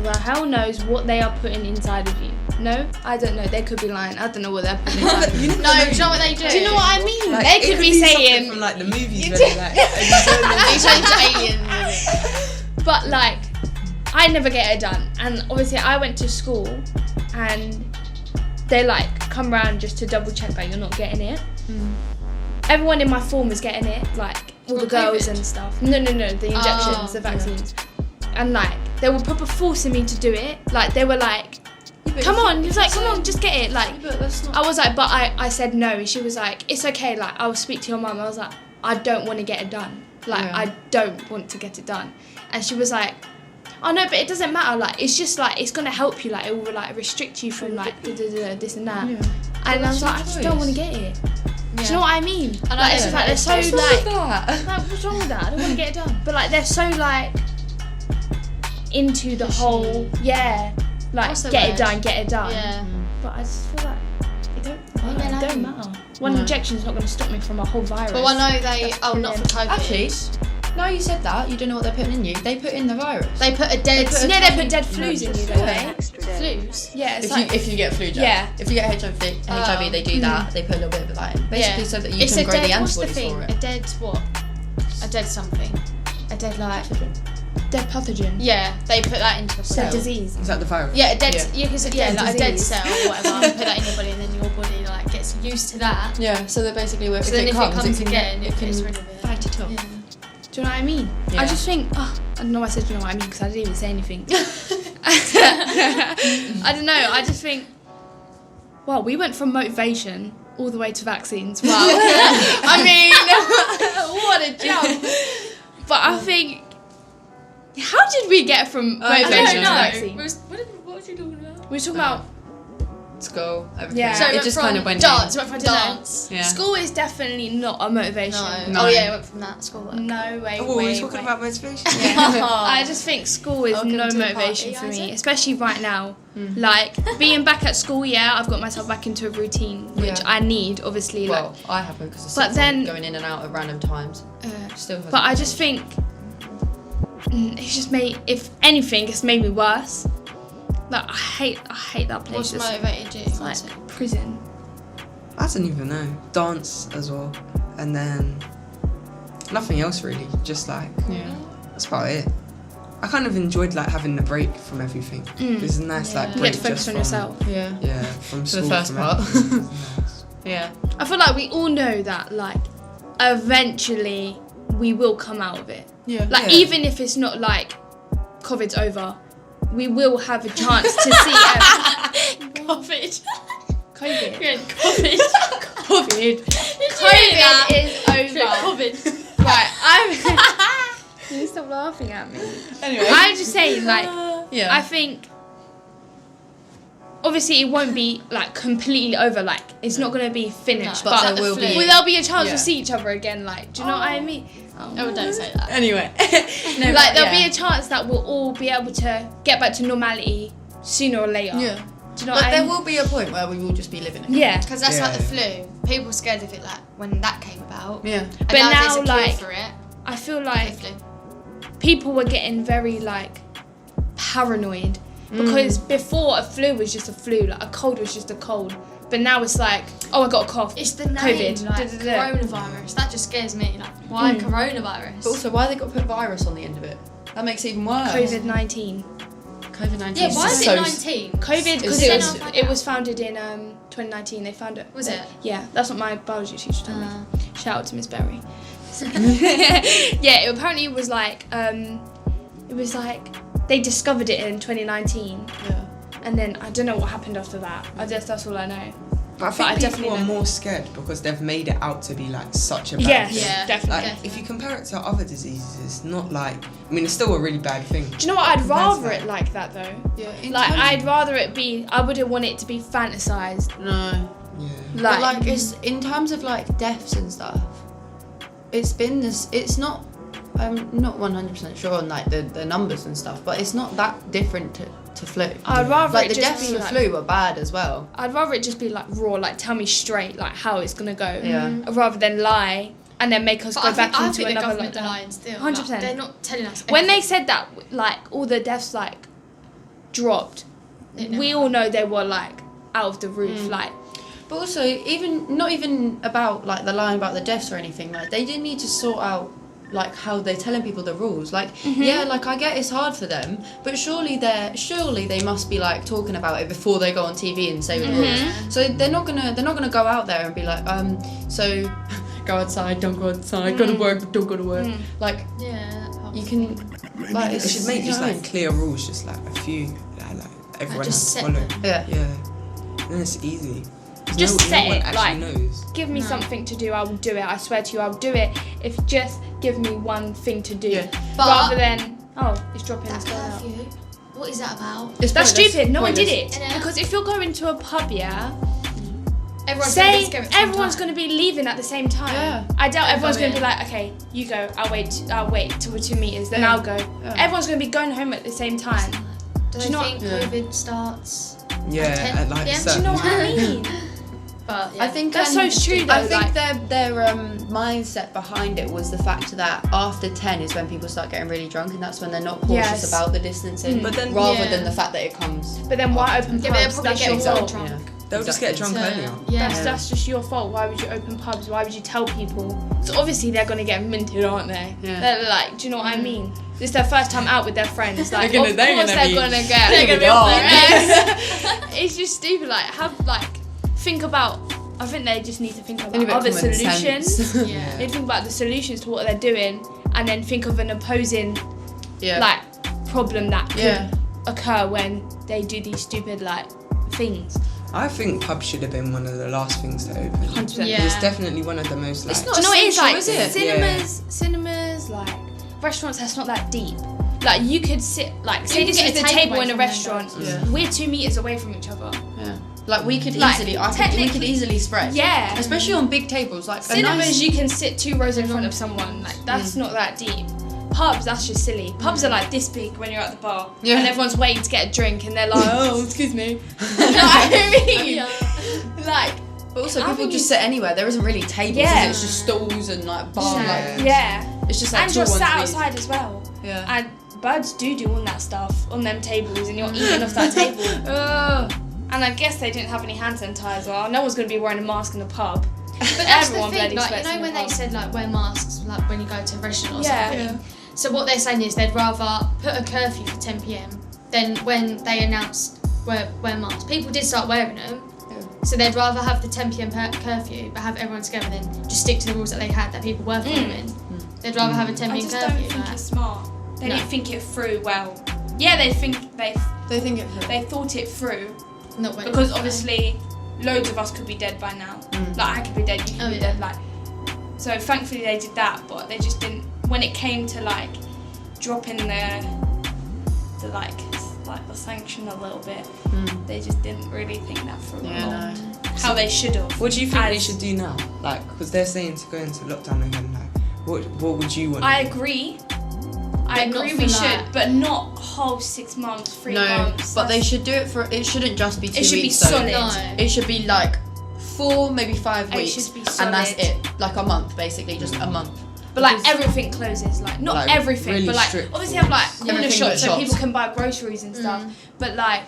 S1: the hell knows what they are putting inside of you? No, I don't know. They could be lying. I don't know what they're putting inside of you.
S3: You
S4: No, do you know what they do?
S1: Do you know what I mean?
S3: Like,
S1: They
S3: it
S1: could be
S3: something
S1: saying,
S3: from like the movies where they like
S4: They change to aliens.
S1: but like, I never get it done. And obviously, I went to school, and they like come round just to double check that you're not getting it. Everyone in my form was getting it, like all the
S4: What,
S1: girls
S4: COVID?
S1: and stuff. No, the injections,
S4: Oh,
S1: the vaccines, and like they were proper forcing me to do it. Like they were like, "Come on," he was like, "Come on, just get it." Like
S2: But that's not.
S1: I was like, but I said no, and she was like, "It's okay. Like I'll speak to your mum." I was like, "I don't want to get it done. Like
S2: Yeah.
S1: I don't want to get it done." And she was like, "Oh no, but it doesn't matter. Like it's just like it's gonna help you. Like it will like restrict you from like this and that."
S2: Yeah.
S1: And I
S2: that's
S1: was
S2: your
S1: like, "I just
S2: choice.
S1: don't want to get it." Do you know what I mean?
S4: I know,
S1: Like it's
S4: yeah.
S1: just like they're so
S2: What's wrong
S1: like.
S2: with that?
S1: Like, what's wrong with that? I don't want to get it done. But like they're so like into the whole like
S4: What's the
S1: get
S4: word?
S1: it done, get it done.
S4: Yeah.
S1: But I just feel like it don't
S4: Leave
S1: matter.
S4: it
S1: It don't
S4: alone.
S1: matter. One
S2: No.
S1: injection's not going to stop me from a whole virus.
S4: But I know they.
S1: That's
S4: Oh, not for COVID.
S2: Actually, now you said that, you don't know what they're putting in you. They put in the virus.
S4: They put a dead.
S2: They put a
S1: Yeah, they
S2: tiny-
S1: put dead flus in you, don't they?
S4: Flus.
S1: Yeah, it's
S2: If
S1: like
S2: you get flu jab.
S1: Yeah.
S2: If you get HIV, they do that. They put a little bit of that in, basically, so that you
S4: It's
S2: can
S4: a
S2: grow the
S4: dead. What's the
S2: antibodies
S4: thing?
S2: for
S4: A
S2: it.
S4: dead what? A dead something. A dead like.
S1: dead pathogen.
S4: Yeah, they put that into the
S1: Dead
S4: body.
S1: disease.
S3: Is that the virus?
S4: Yeah, a dead.
S2: Yeah.
S4: You can say, yeah,
S1: Dead
S4: like a dead
S1: disease.
S4: cell or whatever. You put that in your body, and then your body like gets used to that.
S2: Yeah, so that basically, if
S4: So then, if it comes
S2: can-
S4: again, it
S2: can
S4: gets rid of it.
S2: fight it off.
S4: Yeah.
S1: Do you know what I mean?
S2: Yeah.
S1: I just think, I don't know why I said, do you know what I mean? Because I didn't even say anything. I don't know, I just think, well, we went from motivation all the way to vaccines. Wow. I mean, what a jump. But I think, how did we get from motivation to vaccines?
S4: What was you talking about?
S1: We were talking about
S2: School, everything.
S1: Yeah.
S4: So
S2: it just kind of went
S4: dance.
S2: in.
S4: It went from dance.
S2: Yeah.
S1: school is definitely not a motivation.
S2: No.
S4: Oh yeah, it went from that schoolwork.
S1: No way.
S3: Oh,
S1: way,
S3: we're talking
S1: way.
S3: about motivation.
S1: I just think school is
S4: Welcome
S1: no
S4: to the
S1: motivation
S4: party,
S1: for me,
S4: Isaac.
S1: especially right now. Like being back at school, yeah, I've got myself back into a routine, which
S2: Yeah.
S1: I need, obviously.
S2: Well, I haven't because
S1: But then-
S2: going in and out at random times. Still hasn't.
S1: But I just think it's just made, if anything, it's made me worse. Like I hate that place.
S4: What's
S1: It's
S4: motivated you?
S1: like prison.
S3: I don't even know. Dance as well, and then nothing else really. Just like
S2: Yeah.
S3: that's about it. I kind of enjoyed like having a break from everything. It was a nice like
S4: Yeah.
S1: You
S3: break
S1: get to focus
S3: just
S1: on
S3: from,
S1: yourself.
S2: Yeah.
S3: Yeah, from
S2: For
S3: school.
S2: the first
S3: from
S2: part.
S3: everything. It was nice.
S2: Yeah.
S1: I feel like we all know that like eventually we will come out of it.
S2: Yeah.
S1: Like
S3: Yeah.
S1: even if it's not like COVID's over, we will have a chance to see
S4: COVID.
S1: COVID.
S4: You're in COVID.
S1: COVID.
S4: COVID
S1: is over.
S4: COVID.
S1: Right, I'm. You stop laughing at me.
S2: Anyway.
S1: I'm just saying, like,
S2: yeah.
S1: I think. Obviously, it won't be like completely over. Like, it's not gonna be finished,
S4: No,
S1: but
S2: there will be.
S1: well, there'll be a chance
S2: Yeah.
S1: to see each other again. Like, do you know what I mean?
S4: Oh, don't say that.
S2: Anyway. No,
S1: Like, there'll
S2: yeah.
S1: be a chance that we'll all be able to get back to normality sooner or later.
S2: Yeah.
S1: Do you know
S2: But
S1: what I
S2: there
S1: mean?
S2: will be a point where we will just be living it.
S1: Yeah.
S4: Because that's like the
S3: Yeah.
S4: flu. People were scared of it like when that came about.
S2: Yeah.
S4: And
S1: But
S4: now,
S1: now,
S4: there's a cure
S1: like,
S4: for it.
S1: I feel like
S4: The flu.
S1: people were getting very like paranoid because before a flu was just a flu, like a cold was just a cold, but now it's like, oh, I got a cough.
S4: It's the name,
S1: COVID.
S4: like
S1: Da-da-da.
S4: coronavirus. That just scares me. Like, why coronavirus?
S2: But also, why they got to put virus on the end of it? That makes it even worse.
S1: COVID-19.
S2: COVID-19.
S4: yeah, why is
S2: so
S4: it 19?
S1: COVID because
S2: It's
S1: it
S2: so-
S1: was it was founded in 2019. They found it.
S4: Was it?
S1: Yeah, that's what my biology teacher told me. Shout out to Miss Berry. Yeah, it apparently was like they discovered it in 2019,
S2: Yeah.
S1: and then I don't know what happened after that. I guess that's all I know.
S3: But I
S1: But
S3: think
S1: I
S3: people
S1: definitely
S3: are
S1: know.
S3: more scared because they've made it out to be like such a bad
S1: Yes,
S3: thing.
S4: Yeah.
S1: definitely.
S3: Like if you compare it to other diseases, it's not like I mean it's still a really bad thing.
S1: Do you know what? I'd rather
S3: That's
S1: it like that though.
S2: Yeah.
S1: Like I'd rather it be. I wouldn't want it to be fantasized.
S2: No.
S3: Yeah.
S2: But like it's in terms of like deaths and stuff. It's been this. It's not. I'm not 100% sure on like the numbers and stuff, but it's not that different to flu.
S1: I'd rather
S2: Like
S1: it
S2: the
S1: just
S2: deaths
S1: be
S2: for
S1: like,
S2: flu were bad as well.
S1: I'd rather it just be like raw, like tell me straight, like how it's gonna go,
S2: Yeah.
S1: rather than lie and then make us
S4: But
S1: go
S4: I think,
S1: back
S4: I
S1: into
S4: think the
S1: another
S4: government are
S1: lockdown.
S4: lying still.
S1: 100%.
S4: Like, they're not telling us.
S1: When they
S4: everything.
S1: said that, like all the deaths like dropped,
S4: It
S1: we
S4: never
S1: all know they were like out of the roof, like
S2: But also, even not even about like the lying about the deaths or anything. Like they didn't need to sort out like how they're telling people the rules. Like yeah, like I get it's hard for them, but surely they must be like talking about it before they go on TV and say the rules. So they're not gonna go out there and be like so go outside, don't go outside, go to work, but don't go to work. Like
S4: Yeah.
S2: you can like
S3: They
S2: it's
S3: should make
S2: you
S3: just
S2: know what I
S3: like
S2: mean?
S3: clear rules, just like a few that like everyone
S4: just
S3: has to
S4: set
S3: follow.
S4: them.
S2: Yeah.
S3: Yeah. Then it's easy. 'Cause
S1: Just
S3: no
S1: set
S3: one
S1: it,
S3: actually
S1: like-
S3: knows.
S1: give me something to do, I will do it. I swear to you, I will do it. If just give me one thing to do,
S2: Yeah.
S4: But
S1: rather than it's dropping
S4: that
S1: it's going out.
S4: curfew. What is that about?
S2: It's
S1: That's
S2: pointless,
S1: stupid. No one did
S2: pointless.
S1: it
S4: Yeah.
S1: because if you're going to a pub, yeah.
S4: Everyone's
S1: Say
S4: gonna get
S1: everyone's going to be leaving at the same time.
S2: Yeah.
S1: I doubt everyone's going to be
S4: Yeah.
S1: like, okay, you go. I'll wait till we're 2 meters, then
S2: Yeah.
S1: I'll go.
S2: Yeah.
S1: Everyone's going to be going home at the same time.
S4: Do
S1: you
S4: you
S1: know
S4: think
S2: what-
S4: COVID starts?
S3: Yeah, at like
S4: Yeah.
S3: a
S4: Do
S1: Do you
S3: certain
S1: know what I mean?
S4: But yeah.
S2: I think
S1: That's so true though.
S2: I think
S1: like,
S2: their mindset behind it was the fact that after 10 is when people start getting really drunk, and that's when they're not cautious
S1: Yes.
S2: about the distancing,
S3: But then-
S2: rather
S4: Yeah.
S2: than the fact that it comes.
S1: but then why open pubs?
S4: Yeah, but they'll probably
S1: That's
S4: get
S1: your
S4: more
S1: fault.
S4: drunk.
S3: They'll just get drunk
S4: So,
S3: earlier.
S4: Yeah.
S1: That's just your fault. Why would you open pubs? Why would you tell people? So obviously they're gonna get minted, aren't they?
S2: Yeah.
S1: They're like, do you know what I mean? It's their first time out with their friends. Like,
S2: They're
S1: of course they're
S2: be-
S1: gonna get.
S2: they're gonna be off their
S1: ass. It's just stupid. Like, think about. I think they just need to think about
S2: Any bit of
S1: other
S2: common
S1: solutions.
S2: sense.
S4: Yeah.
S1: They think about the solutions to what they're doing, and then think of an opposing
S2: Yeah.
S1: like problem that could
S2: Yeah.
S1: occur when they do these stupid like things.
S3: I think pubs should have been one of the last things to open.
S1: 100%.
S4: Yeah.
S3: It's definitely one of the most like.
S2: It's not
S1: Do you know what it is like?
S2: essential, is it?
S1: Cinemas, like restaurants. That's not that deep. Like you could sit, like say
S4: You
S1: this
S4: can
S1: is
S4: get
S1: the
S4: a
S1: table
S4: takeaway
S1: in a
S4: from
S1: restaurant.
S2: McDonald's.
S1: We're 2 meters away from each other.
S2: Yeah. Like we could
S1: Like,
S2: easily, I think we could easily spread.
S1: Yeah.
S2: Especially on big tables, like a
S1: Cinemas,
S2: nice-
S1: you can sit 2 rows in front of someone. Like that's not that deep. Pubs, that's just silly. Pubs are like this big when you're at the bar,
S2: Yeah.
S1: and everyone's waiting to get a drink, and they're like, "Oh, excuse me." You know what I mean? Like,
S2: But also,
S1: I
S2: people
S1: think
S2: just
S1: it's-
S2: sit anywhere. There isn't really tables,
S1: Yeah.
S2: is it? It's just stools and like bar.
S3: Yeah.
S2: Like,
S1: yeah,
S2: it's just like
S1: and
S2: two
S1: you're
S2: ones
S1: sat
S2: of
S1: outside as well.
S2: these. Yeah.
S1: And birds do all that stuff on them tables, and you're eating off that table. Ugh. And I guess they didn't have any hand sanitizer. No one's going to be wearing a mask in the pub.
S4: But that's the
S1: Everyone
S4: thing,
S1: bloody
S4: like,
S1: sweats
S4: you know
S1: in the
S4: when they
S1: pub.
S4: said, like, wear masks, like, when you go to a restaurant or
S1: Yeah.
S4: something? So what they're saying is they'd rather put a curfew for 10 p.m. than when they announced wear masks. People did start wearing them, so they'd rather have the 10 p.m. curfew, but have everyone together than just stick to the rules that they had that people were following. They'd rather have a 10
S1: I
S4: p.m.
S1: just
S4: curfew.
S1: don't think
S4: like-
S1: it's smart. They
S4: No.
S1: didn't think it through well. Yeah, they think
S2: They think it.
S1: they thought it through
S4: not when
S1: because obviously loads of us could be dead by now. Like I could be dead, you could
S4: Oh,
S1: be
S4: yeah.
S1: dead. Like so, thankfully they did that, but they just didn't. When it came to like dropping the like the sanction a little bit, they just didn't really think that through.
S2: Yeah,
S1: a lot.
S2: no.
S1: How they should have.
S3: What do you think they
S1: As-
S3: should do now? Like, because they're saying to go into lockdown again. Like, what would you want?
S1: I agree. I
S4: But not
S1: agree
S4: for
S1: we
S4: like-
S1: should, but not whole 6 months, 3
S2: No,
S1: months.
S2: but they
S1: That's-
S2: should do it for. It shouldn't just be 2
S1: It should be
S2: weeks. though.
S1: solid.
S4: No.
S2: It should be like 4, maybe 5
S1: It
S2: weeks,
S1: should be
S2: and that's
S1: solid.
S2: it. Like a month, basically, just a month.
S1: But like
S2: Because-
S1: everything closes, like not
S3: Like,
S1: everything,
S3: really
S1: but like
S3: strict
S1: obviously have like corner
S2: Everything
S1: shops
S2: but
S1: so
S2: shops.
S1: people can buy groceries and stuff. But like,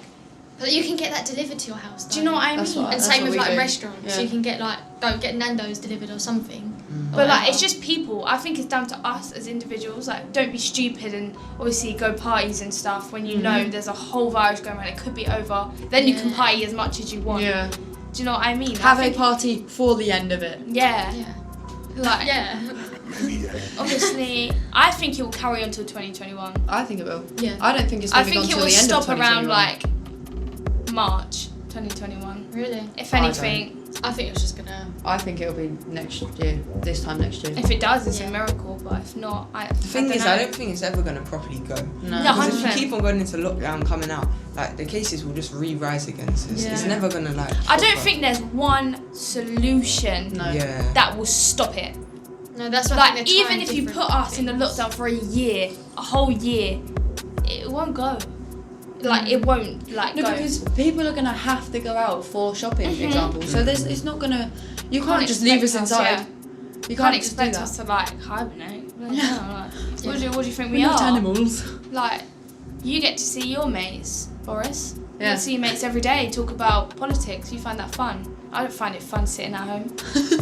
S4: But you can get that delivered to your house.
S1: do you know what I
S2: That's
S1: mean?
S2: what
S4: And
S2: That's
S4: same
S2: what
S4: with
S2: we
S4: like
S2: do.
S4: restaurants.
S2: Yeah.
S4: You can get like go get Nando's delivered or something.
S1: But like it's just people. I think it's down to us as individuals. Like don't be stupid and obviously go parties and stuff when you know there's a whole virus going around. It could be over. Then you can
S4: Yeah.
S1: party as much as you want.
S2: Yeah.
S1: Do you know what I mean?
S2: Have
S1: I
S2: a
S1: think,
S2: party for the end of it.
S1: yeah.
S4: Yeah.
S1: Like
S4: Yeah.
S1: obviously, I think it will carry on till 2021.
S2: I think it will.
S4: Yeah.
S2: I don't think it's
S1: I
S2: going to
S1: think
S2: be
S1: it
S2: until
S1: will
S2: the end of
S1: stop around
S2: 2021.
S1: like March 2021.
S4: Really?
S1: If
S3: I
S1: anything,
S4: I think it's just gonna.
S2: I think it'll be next year, this time next year.
S1: if it does, it's
S4: Yeah.
S1: a miracle. But if not,
S3: The thing is,
S1: know.
S3: I don't think it's ever going to properly go.
S2: No.
S1: Yeah,
S3: Because if you
S1: 100%.
S3: keep on going into lockdown, coming out, like the cases will just re-rise again. So it's
S4: Yeah.
S3: never going to like.
S1: I don't
S3: proper-
S1: think there's one solution
S2: No.
S3: Yeah.
S1: that will stop it.
S4: No, that's what I
S1: Like
S4: think they're
S1: even
S4: trying
S1: if you
S4: different
S1: put us in the
S4: things.
S1: lockdown for a whole year, it won't go. Like it won't like
S2: No,
S1: go.
S2: because people are going to have to go out for shopping, for example. So it's not going to. You can't just leave us
S1: expect
S2: inside.
S1: yeah.
S2: You
S1: Can't
S2: can't just do
S1: expect
S2: that.
S1: us to like hibernate. Like, no, like, what do you think we
S2: We're not
S1: are?
S2: animals.
S1: Like, you get to see your mates, Boris. You
S2: Yeah.
S1: get to see your mates every day, talk about politics. You find that fun. I don't find it fun sitting at home,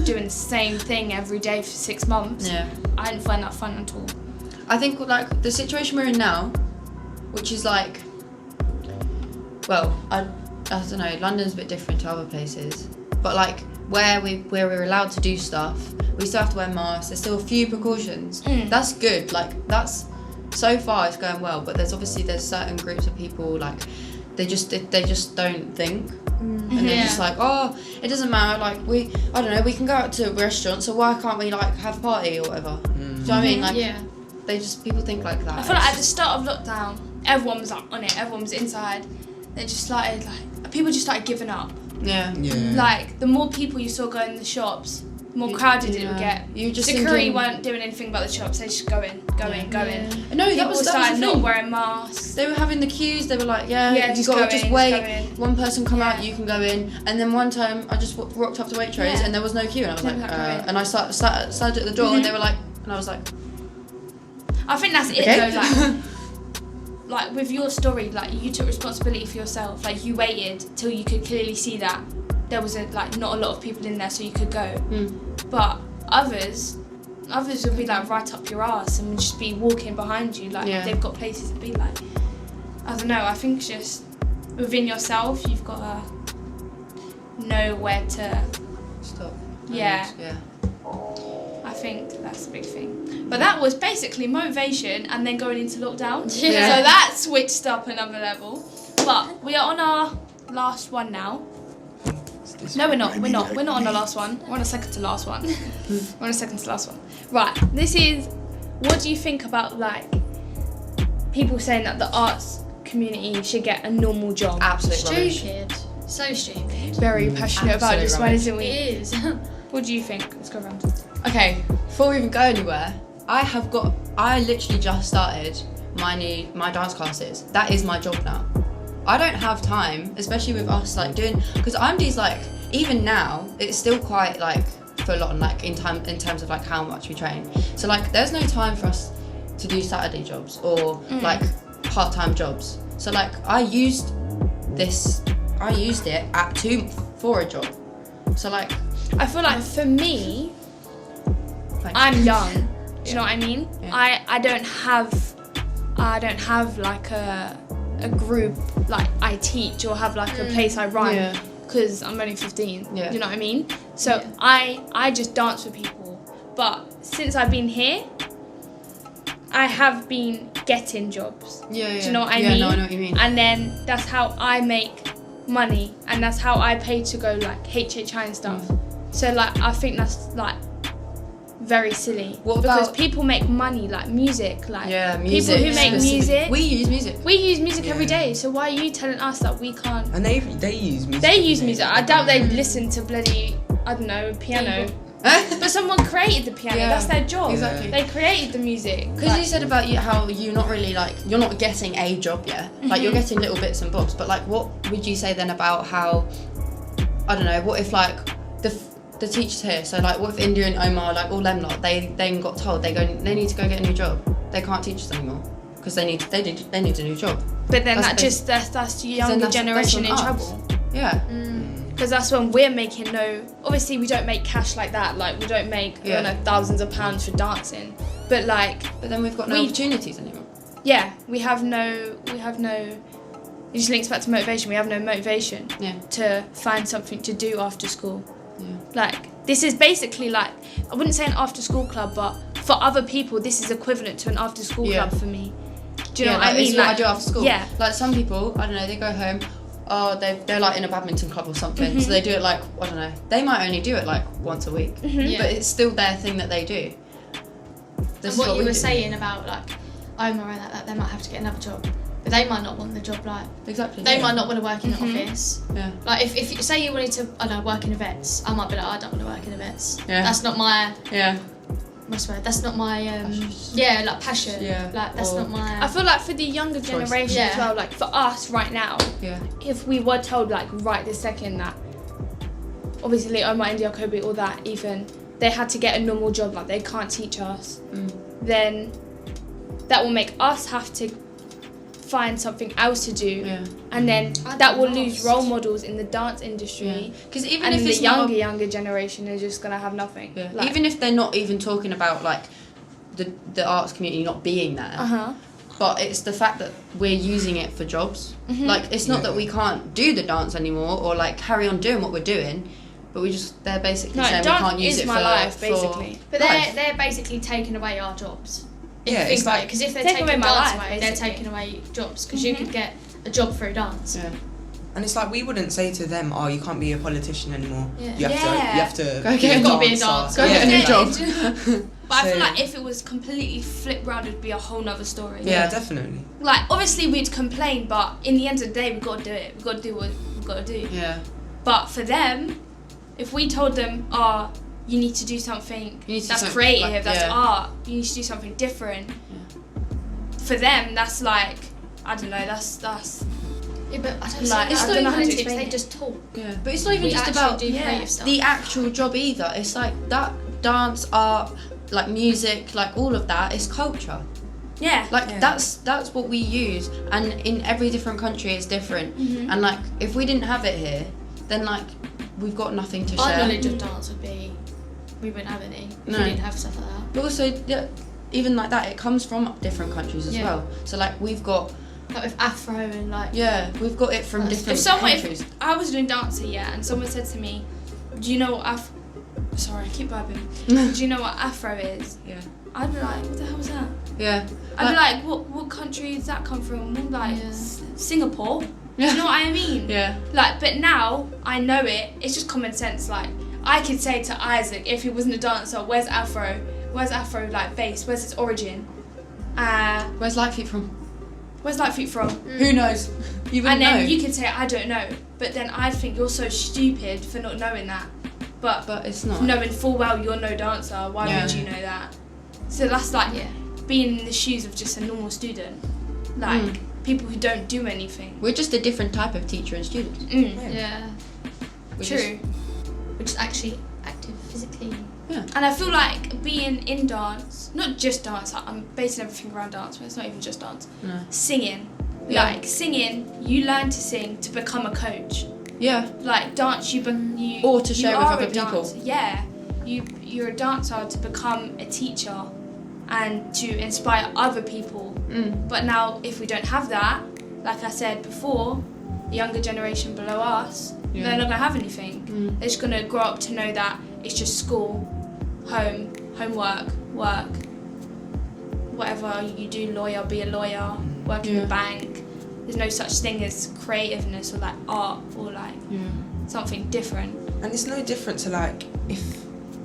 S1: doing the same thing every day for 6 months.
S2: Yeah.
S1: I didn't find that fun at all.
S2: I think like the situation we're in now, which is like, well, I don't know. London's a bit different to other places, but like where we're allowed to do stuff, we still have to wear masks. There's still a few precautions. That's good. Like that's so far it's going well, but there's certain groups of people like they just don't think. And they're
S4: Yeah.
S2: just like, oh, it doesn't matter. Like I don't know, we can go out to a restaurant, so why can't we like have a party or whatever? Do you know what I mean? Like,
S4: Yeah.
S2: people think like that.
S1: I feel like at the start of lockdown, everyone was like on it. Everyone was inside. They just started like people just started giving up.
S2: Yeah.
S3: Yeah.
S1: Like the more people you saw going in the shops, the more crowded it would get.
S2: You just
S1: Security
S2: thinking-
S1: weren't doing anything about the shops. They just go in.
S2: No,
S1: People
S2: that was
S1: started
S2: the
S1: not
S2: thing.
S1: wearing masks.
S2: They were having the queues. They were like, yeah,
S1: Yeah,
S2: you
S1: just
S2: got
S1: go
S2: to just
S1: in,
S2: wait.
S1: just go in.
S2: One person come out,
S1: Yeah.
S2: you can go in. And then one time, I just rocked up to Waitrose,
S1: Yeah.
S2: and there was no queue, and I was
S1: They
S2: like,
S1: were like, go in.
S2: and I sat at the door, and they were like, and I was like,
S1: I think that's it
S2: okay.
S1: though. Like with your story, like you took responsibility for yourself. Like you waited till you could clearly see that there was not a lot of people in there, so you could go. But others would be like right up your ass and just be walking behind you. Like
S2: Yeah.
S1: they've got places to be. Like I don't know. I think it's just within yourself, you've got to know where to.
S2: Stop.
S1: Yeah.
S2: Yeah.
S1: I think that's the big thing. But that was basically motivation and then going into lockdown.
S4: Yeah.
S1: So that switched up another level. But we are on our last one now. No, we're not. We're not. We're not on the last one. We're on the second to last one. We're on the second to last one. Right. This is. What do you think about like people saying that the arts community should get a normal job?
S2: Absolute rubbish.
S4: Stupid. So stupid.
S1: Very passionate about
S2: Absolute
S1: this one,
S2: rubbish.
S1: isn't we?
S4: It is.
S1: What do you think? Let's go around.
S2: Okay, before we even go anywhere, I literally just started my dance classes. That is my job now. I don't have time, especially with us like doing, because IMD's like, even now, it's still quite like full on like in terms of like how much we train. So like there's no time for us to do Saturday jobs or like part-time jobs. So like I used it for a job. So like
S1: I feel like for me,
S2: like,
S1: I'm young. Do you know what I mean?
S2: Yeah.
S1: I don't have like a group like I teach or have like a place I run
S2: Yeah.
S1: because I'm only 15.
S2: Yeah.
S1: Do you know what I mean? So I just dance for people. But since I've been here, I have been getting jobs.
S2: Yeah.
S1: Do you know what I
S2: yeah,
S1: mean?
S2: no, I know what you mean.
S1: And then that's how I make money, and that's how I pay to go like HHI and stuff. So like I think that's like very silly.
S2: What
S1: because
S2: about-
S1: people make money like music, like
S2: music.
S1: people who make
S2: specifically.
S1: music.
S2: We use music.
S1: We use music every
S3: Yeah.
S1: day. So why are you telling us that we can't?
S3: And they use music.
S1: They use
S3: every
S1: music.
S3: day.
S1: I doubt they listen to bloody I don't know piano. But someone created the piano.
S2: Yeah,
S1: That's their job.
S2: exactly.
S1: They created the music.
S2: Because you said about how you're not really like, you're not getting a job yet. Like you're getting little bits and bobs. But like what would you say then about how, I don't know, what if like the teachers here, so like what if India and Omar, like all them lot, they then got told they need to go get a new job. They can't teach us anymore. Because they need a new job.
S1: But then
S2: That's
S1: that's the younger
S2: that's
S1: generation in
S2: on us.
S1: trouble.
S2: Yeah.
S1: Because that's when we're making obviously we don't make cash like that, like we don't make I don't know, thousands of pounds for dancing, but like
S2: But then we've got no opportunities anymore.
S1: we have no it just links back to motivation. We have no motivation to find something to do after school. Like this is basically like, I wouldn't say an after school club, but for other people this is equivalent to an after school club for me. Do you know what I mean?
S2: It's what I do after school.
S1: Yeah.
S2: Like some people, I don't know, they go home, they're like in a badminton club or something, so they do it like, I don't know, they might only do it like once a week, but it's still their thing that they do.
S4: And what you were saying about like Omar and that they might have to get another job, but they might not want the job. Like
S2: Exactly.
S4: they might not want to work in an office.
S2: Yeah.
S4: Like if you say you wanted to, I don't know, work in events, I might be like, I don't want to work in events.
S2: Yeah.
S4: That's not my.
S2: Yeah.
S4: What's the word? That's not my passion.
S2: Yeah.
S4: Like that's not my.
S1: I feel like for the younger generation as well, like for us right now, if we were told like right this second that obviously Omar, India, Kobe, all that, even they had to get a normal job, like they can't teach us, then that will make us have to find something else to do, and then that will lose role models in the dance industry.
S2: Because even
S1: And
S2: if
S1: the
S2: it's
S1: younger generation is just gonna have nothing. Like,
S2: even if they're not even talking about like the arts community not being there, but it's the fact that we're using it for jobs. Like it's not that we can't do the dance anymore or like carry on doing what we're doing, but they're basically saying we can't use it
S1: my
S2: for
S1: life, basically.
S4: But
S2: life.
S4: they're basically taking away our jobs. If
S3: Yeah,
S4: you think
S3: it's
S4: about
S3: like-
S4: it, because if they're
S1: Taking
S4: taking
S1: away my
S4: dance
S1: life,
S4: away, they're
S1: basically.
S4: taking away jobs. Because you could get a job through dance.
S2: Yeah.
S3: And it's like we wouldn't say to them, "Oh, you can't be a politician anymore.
S4: Yeah.
S3: You have to
S2: Go get
S4: You've got to be a
S3: dancer."
S4: dancer.
S2: Go get a new
S3: Yeah.
S2: job.
S1: But I feel
S3: So-
S1: like if it was completely flipped round, it'd be a whole nother story.
S3: Yeah, definitely.
S1: Like obviously we'd complain, but in the end of the day, we've got to do it. We've got to do what we've got to do.
S2: Yeah.
S1: But for them, if we told them, you need to do something
S2: You need to do
S1: that's
S2: something
S1: creative,
S2: like-
S1: that's
S2: yeah.
S1: art, you need to do something different. For them, that's like, I don't know, that's
S4: Yeah, but I don't
S1: Like,
S4: see
S1: I
S4: it's
S1: don't
S4: not
S1: know how to
S4: politics,
S1: explain
S4: they
S1: it.
S4: just talk.
S2: Yeah. But it's not even
S4: We
S2: just
S4: actually
S2: about
S4: do creative stuff.
S2: the actual job either. It's like that dance, art, like music, like all of that is culture.
S1: yeah.
S2: Like that's what we use, and in every different country it's different. And like if we didn't have it here, then like we've got nothing to
S4: Our
S2: share.
S4: knowledge of dance would be, we wouldn't have any if
S2: No.
S4: we didn't have stuff like that.
S2: But also, even like that, it comes from different countries as
S4: Yeah.
S2: well. So like we've got,
S4: Like with Afro and like.
S2: we've got it from different countries.
S1: If I was doing dancing, and someone said to me, do you know what sorry, I keep vibing. Do you know what Afro is?
S2: Yeah.
S1: I'd be like, what the hell was that?
S2: Yeah.
S1: I'd be like, what country does that come from? I'm like,
S4: Yeah.
S1: Singapore. Do you know what I mean?
S2: Yeah.
S1: Like, but now I know it. It's just common sense. Like, I could say to Isaac, if he wasn't a dancer, where's Afro? Where's Afro like based? Where's its origin?
S2: Where's Light Feet from?
S1: Where's Light Feet from?
S2: Who knows? You wouldn't
S1: And then
S2: know.
S1: you could say, I don't know. But then I'd think you're so stupid for not knowing that. But
S2: But it's not.
S1: knowing full well you're no dancer, why
S2: Yeah.
S1: would you know that? So that's like
S4: Yeah.
S1: being in the shoes of just a normal student. Like, people who don't do anything.
S2: We're just a different type of teacher and student.
S4: Yeah.
S2: We're
S1: True.
S4: Which is actually active physically.
S1: And I feel like being in dance, not just dance, like I'm basing everything around dance, but it's not even just dance.
S2: No.
S1: Singing.
S2: Yeah.
S1: Like, singing, you learn to sing to become a coach.
S2: Yeah.
S1: Like, dance, you
S2: Or to
S1: you
S2: share with
S1: are
S2: other
S1: a
S2: people.
S1: dancer. Yeah. You're a dancer to become a teacher and to inspire other people. But now, if we don't have that, like I said before, the younger generation below us,
S2: Yeah.
S1: they're not going to have anything. They're just going to grow up to know that it's just school, home, homework, work, whatever you do, lawyer, be a lawyer, work in
S2: Yeah.
S1: the bank. There's no such thing as creativeness or like art or like something different.
S3: And it's no different to like if